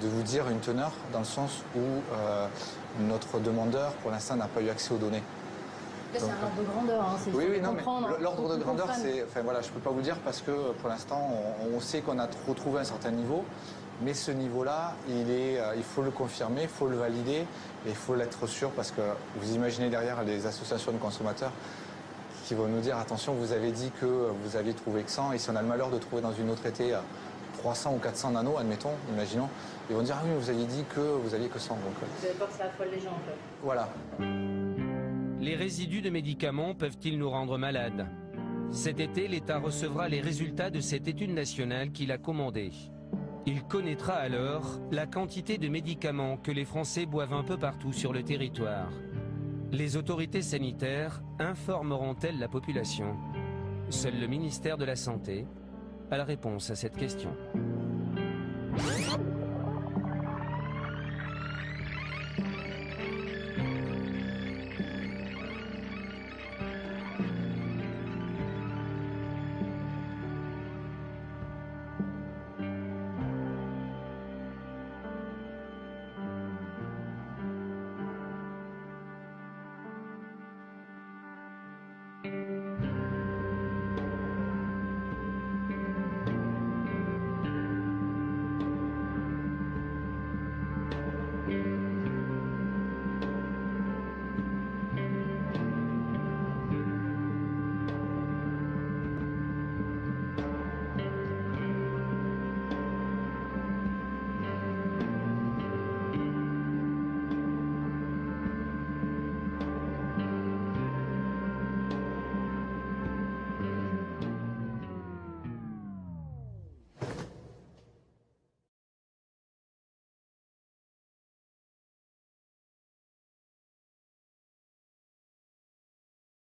O: de vous dire une teneur dans le sens où notre demandeur pour l'instant n'a pas eu accès aux données.
X: C'est un ordre de grandeur, hein, c'est
O: oui, non,
X: comprendre.
O: Mais l'ordre de grandeur, c'est, voilà, je peux pas vous dire parce que pour l'instant, on sait qu'on a retrouvé un certain niveau, mais ce niveau-là, il faut le confirmer, il faut le valider, et il faut l'être sûr parce que vous imaginez derrière les associations de consommateurs qui vont nous dire attention, vous avez dit que vous aviez trouvé que 100, et si on a le malheur de trouver dans une autre été 300 ou 400 nanos, admettons, imaginons, ils vont dire ah oui, vous aviez dit que vous aviez que 100. Donc,
X: vous avez peur que ça affole les gens en fait.
O: Voilà.
N: Les résidus de médicaments peuvent-ils nous rendre malades? Cet été, l'État recevra les résultats de cette étude nationale qu'il a commandée. Il connaîtra alors la quantité de médicaments que les Français boivent un peu partout sur le territoire. Les autorités sanitaires informeront-elles la population? Seul le ministère de la Santé a la réponse à cette question.